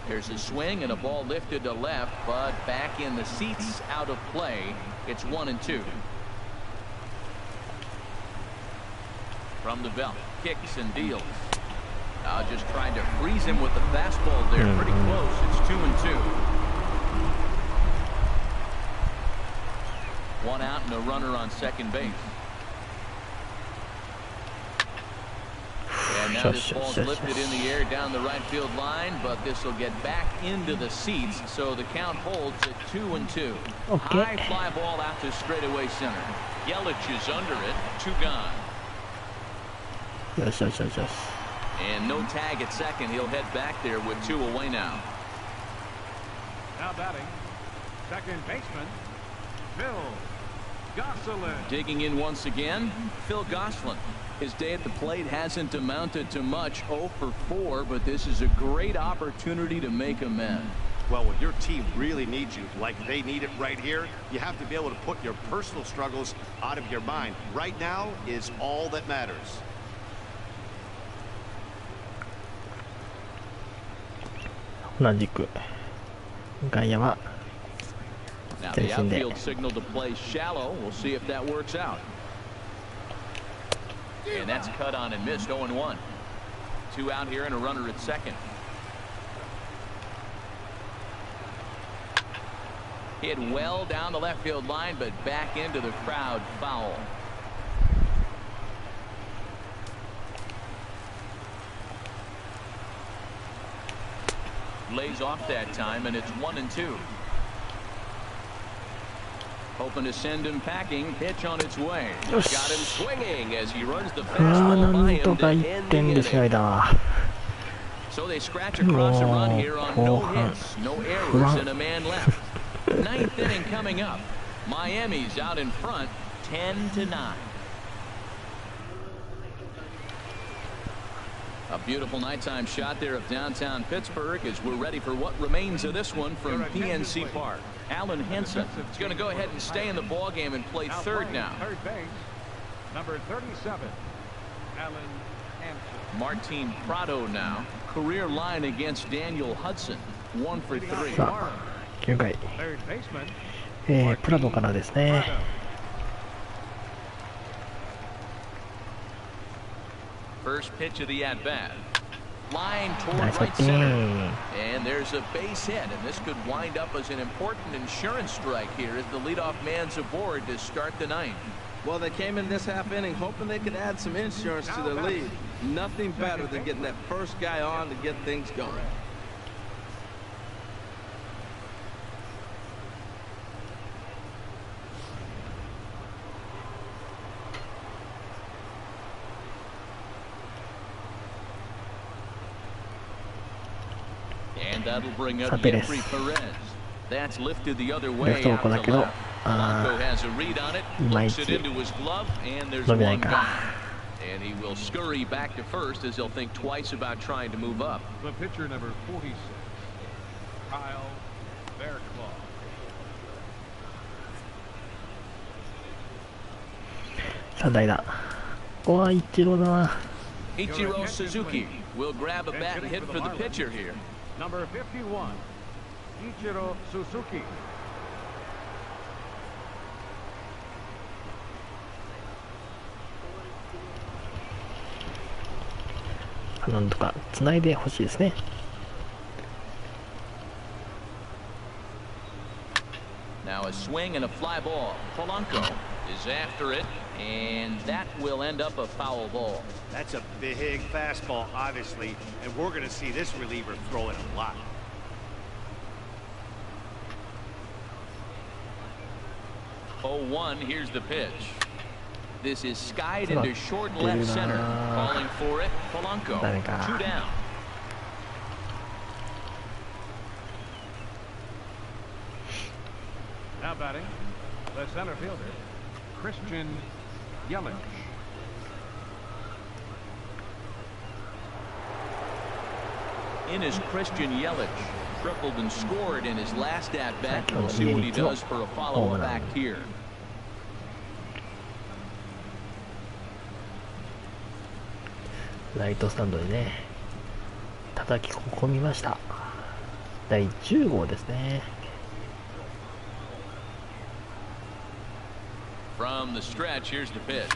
There's a swing and a ball lifted to left, but back in the seats, out of play. It's 1-2. From the belt, kicks and deals. Now just trying to freeze him with the fastball there. Pretty close. It's 2-2. 1 out and a runner on second base. And now this ball's lifted in the air down the right field line, but this will get back into the seats, so the count holds at 2-2. Okay. High fly ball out to straightaway center. Yelich is under it. 2 gone. よしよしよしよし And no tag at second. He'll head back there with 2 away now. Now batting, second baseman, Phil Gosselin. Digging in once again, Phil Gosselin. His day at the plate hasn't amounted to much, 0 for 4, but this is a great opportunity to make amends. Well, when your team really needs you, like they need it right here, you have to be able to put your personal struggles out of your mind. Right now is all that matters. 同じく外野は Now 前 the 進で outfield signal to play shallow. We'll see if that works out. And that's cut on and missed. 0-1. 2 out here and a runner at second. Hit well down the left field line, but back into the crowd. Foul. Lays off that time, and it's 1-2. Hoping to send him packing. Pitch on its way. Yes. Got him swinging as he runs the ああ fastball な by んと him か to 1 end the 点で inning. 試合だわ So they scratch across a run here on no hits, no errors, and a man left. Ninth inning coming up. Miami's out in front, 10-9. A beautiful nighttime shot there of downtown Pittsburgh as we're ready for what remains of this one from PNC Park. Alan Henson is going to go ahead and stay in the ball game and play third now. Third base, number 37, Alan Henson. Martin Prado now. Career line against Daniel Hudson. 1 for 3. さあ、9回。Third baseman, プラドからですね。 First pitch of the at-bat. Line toward Nice right hitting. center. And there's a base hit, and this could wind up as an important insurance strike here as the leadoff man's aboard to start the ninth. Well, they came in this half inning hoping they could add some insurance to their lead. Nothing better than getting that first guy on to get things going. And that'll bring up Jeffrey Perez. That's lifted the other way out to left. Polanco has a read on it, looks it into his glove, and there's one gone. And he will scurry back to first as he'll think twice about trying to move up. the pitcher number 46, Kyle Fairclough. さあ、代打。ここは一郎だな。 Ichiro Suzuki will grab a bat and hit for the pitcher here. Number 51, Ichiro Suzuki. なんとかつないでほしいですね。 Now a swing and a fly ball. Polanco is after it, and that will end up a foul ball. That's a big fastball, obviously, and we're going to see this reliever throw it a lot. Oh, 1, here's the pitch. This is skied into short left center. Calling for it, Polanco. 2 down. Now batting, the center fielder, Christian Yelich. In is Christian Yelich. Tripled and scored in his last at-bat. We'll see what he does for a follow-up act here.ライトスタンドにね、叩き込みました。第10号ですね。 From the stretch, here's the pitch.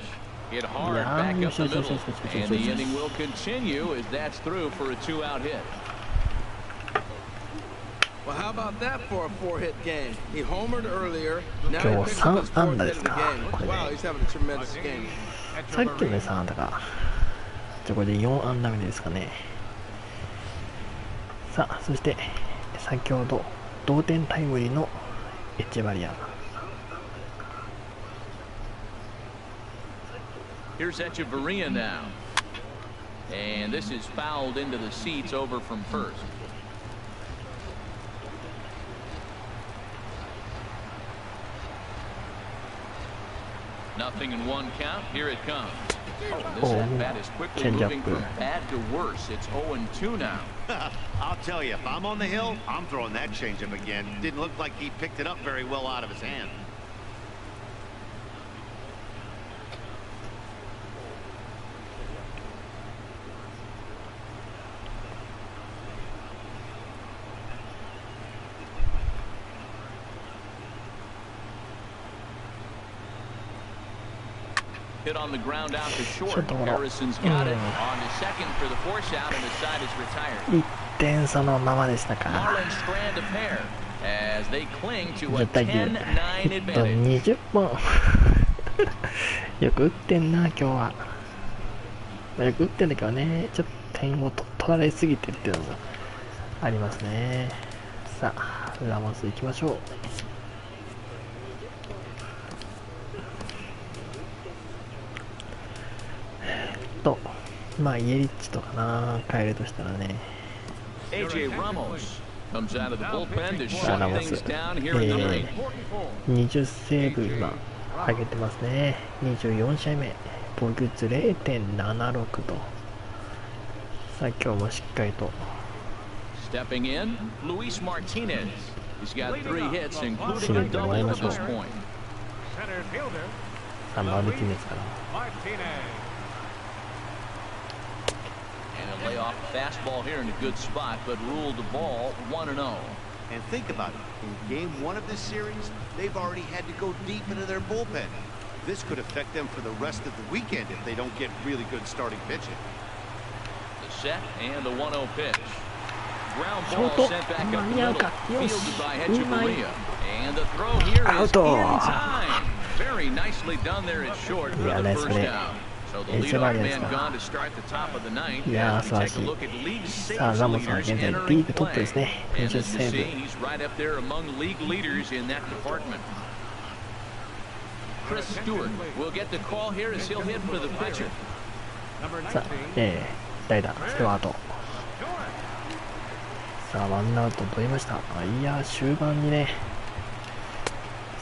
Hit hard back up the middle, and the inning will continue as that's through for a 2-out hit. Well, how about that for a 4-hit game? He homered earlier. Now he picks up his 4th hit of the game. Wow, he's having a tremendous game. さっきのね、3安打か。じゃあこれで4安打目ですかね。さあ、そして先ほど同点タイムリーのエチェバリア。 Here's Echeverria now. And this is fouled into the seats over from first. Nothing in 1 count. Here it comes. Oh, this at-bat is quickly moving from bad to worse. It's 0-2 now. I'll tell you, if I'm on the hill, I'm throwing that changeup again. Didn't look like he picked it up very well out of his hand. Hit on the ground out to short. Harrison's got it on to second for the force out, and the side is retired. 1点差のままでしたか。 Marlins strand a pair as they cling to a 10-9 advantage. 20本よく打ってんな今日は。よく打ってんだけどね、ちょっと点を取られすぎてっていうのがありますね。さあ、ラモス行きましょう。まあイエリッチとかな、変えるとしたらね。AJ Ramos comes out of the bullpen to ラ shut モス、 things down here in the ninth. 20セーブ今上げてますね。24試合目、防御率 0.76 と、さあ今日もしっかりと Stepping in, Luis Martinez. He's got 3 hits, including 締め a ても double らいま at しょう。 this point. Center fielder, さあマルティネスから Martinez. And a layoff fastball here in a good spot, but ruled the ball 1-0. And think about it. In game 1 of this series, they've already had to go deep into their bullpen. This could affect them for the rest of the weekend if they don't get really good starting pitching. The set and the 1-0 pitch. Ground ショー ball ト sent back 間 up the に合う middle. か、よし Fielded by 2枚 Hechavarria. And the throw here is in アウト time. Very nicely done there at short for Yeah, the nice first play. down. So the Hechavarria leadoff man ですか。 gone to start the top of the ninth. いやー As 素晴 we ら take し a い。 look at league さあ saves ラモスは leaders 現在 entering リーグトップ play. ですね。 And 20 as you セー see, ブ。 he's right up there among league leaders in that department. Chris Stewart will get the call here as he'll hit for the pitcher. Number さあ 19, 代打ステワート。 Stewart. さあワンアウト取りました。いやー終盤にね、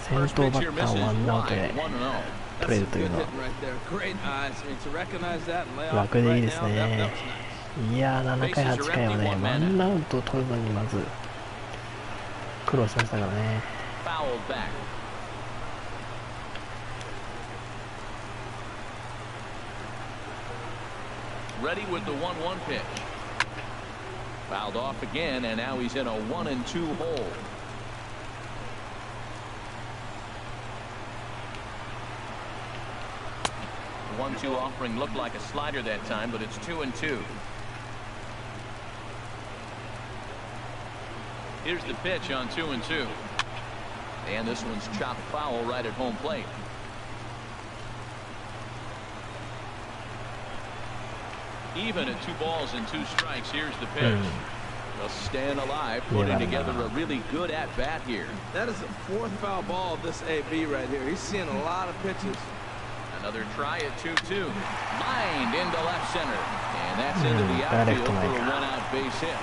先 First 頭 pitch バ here ッターを misses ワンアウト wide, で 1-0. 取れるというのは Right there. Great eyes. I mean, to recognize that and lay off 楽でいい right です now, that ね。 was nice. いやー7回8回はね、ワンアウト取るのにまず苦労しましたからね。 Fouled back. Ready with the 1-1 pitch. Fouled off again, and now he's in a 1-2 hole. The 1-2 offering looked like a slider that time, but it's 2-2. Here's the pitch on 2-2. And this one's chopped foul right at home plate. Even at 2 balls and 2 strikes, here's the pitch. They'll staying alive, putting together a really good at-bat here. That is the 4th foul ball of this AB right here. He's seeing a lot of pitches. Another try at 2-2. Lined into left center. And that's into the outfield for a 1-out base hit.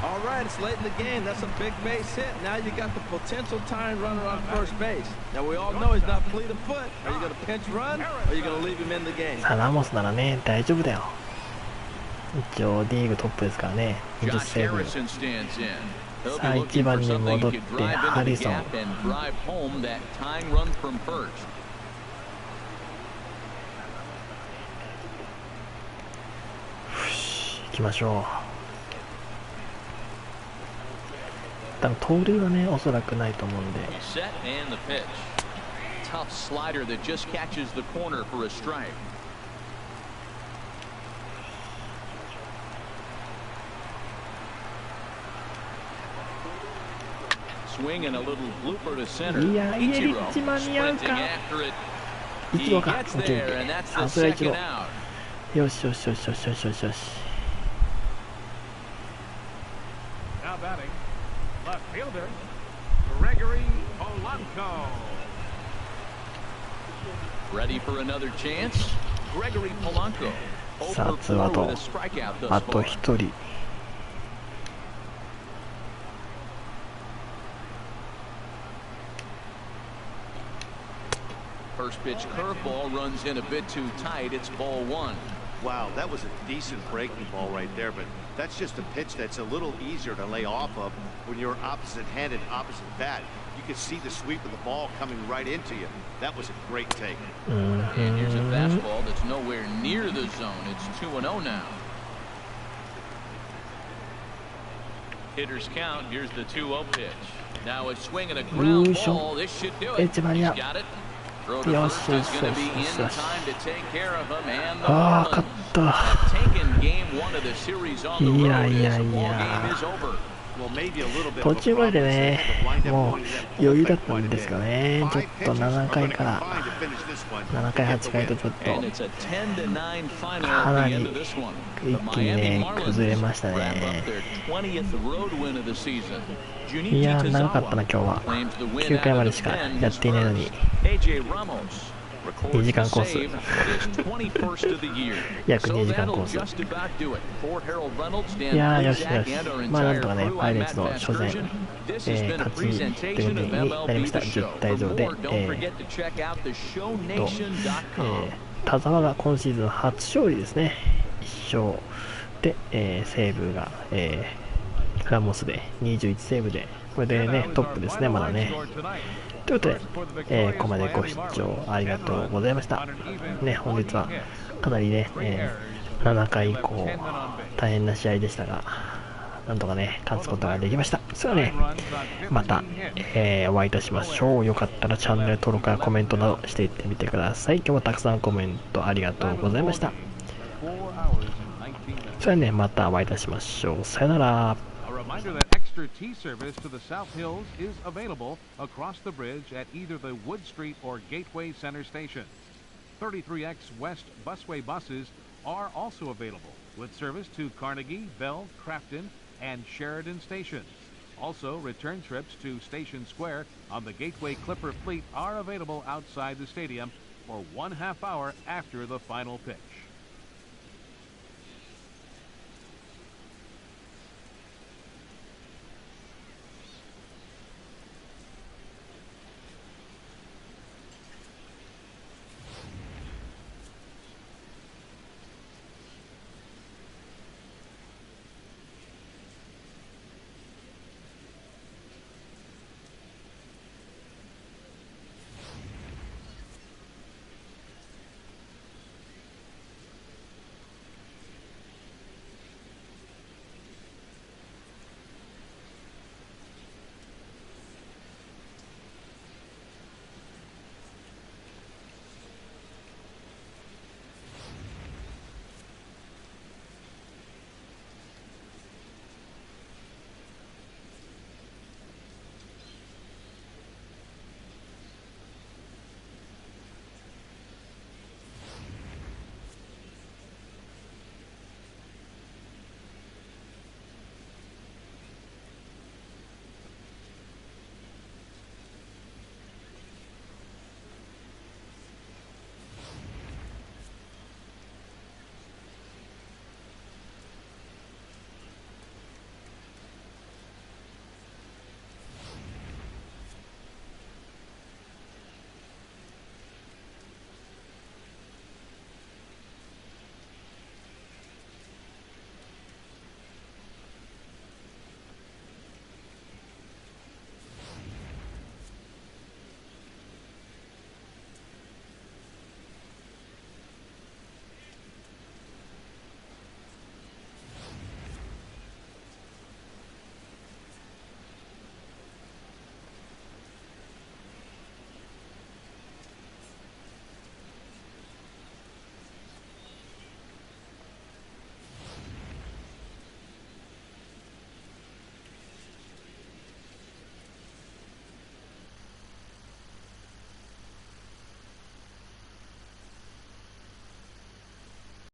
All right, it's late in the game. That's a big base hit. Now you got the potential tying runner on first base. Now we all know he's not fleet of foot. Are you going to pinch run or are you going to leave him in the game? さあラモスならね大丈夫だよ。一応リーグトップですからね。20 Josh セーブ。 Harrison stands in. He'll さあ be 1 looking 番 for に something 戻 he っ could て drive ハ into リ the ソン。 gap and drive home that tying run from first. 行きましょう。多分盗塁はねおそらくないと思うんで。 He's set and the pitch. Tough slider that just catches the corner for a strike. Swing and a little blooper to center. いやイエリ Ichiro ッチ間に合う sprinting か。 after it. イ He チローか。 gets オッケーオッ there ケ and ー。 that's さ the すがイチロ second ー。 out. よしよしよしよしよしよしよし。 Now batting, left fielder, Gregory Polanco. Ready for another chance? Gregory Polanco. さあ Over ツーアウ 4 with ト a strikeout thus あと far. 1人。 First pitch curveball runs in a bit too tight. It's ball 1. Wow, that was a decent breaking ball right there, but that's just a pitch that's a little easier to lay off of when you're opposite-handed, opposite bat. You could see the sweep of the ball coming right into you. That was a great take. And here's a fastball that's nowhere near the zone. It's 2-0 now. Hitters count. Here's the 2-0 pitch. Now a swing and a ground ball. This should do it. He's got it. Throw to first is going to be in time to take care of him. And the Marlins have taken game 1 of the series on the road as the ball game is over. 途中までねもう余裕だったんですがね、ちょっと7回から7回8回とちょっとかなり一気にね崩れましたね。いやー長かったな今日は。9回までしかやっていないのに。Records the course. save, his 21st of the year. 約2 So 時間コ that'll ース。 just about do it. For Harold Reynolds, Dan いやー、よしよ Plesac, し。 and our まあなん entire とかね、 crew, パイ I'm レーツ Matt の初戦、 Vasgersian. This has been a 勝ちという presentation こと of になりま MLB した。 The 10 Show. 対 For 0で、 more, don't forget to check out theshownation.com. 田沢が今シーズン初勝利ですね。1勝で、セーブが、ラモスで21セーブで、これでね、トップですね、まだね。ということで、ここまでご視聴ありがとうございました。ね、本日はかなりね、7回以降、大変な試合でしたが、なんとかね、勝つことができました。それではね、また、お会いいたしましょう。よかったらチャンネル登録やコメントなどしていってみてください。今日もたくさんコメントありがとうございました。それではね、またお会いいたしましょう。さよなら。Reminder that extra tea service to the South Hills is available across the bridge at either the Wood Street or Gateway Center stations. 33X West Busway buses are also available with service to Carnegie, Bell, Crafton, and Sheridan stations. Also, return trips to Station Square on the Gateway Clipper fleet are available outside the stadium for 1/2 hour after the final pitch.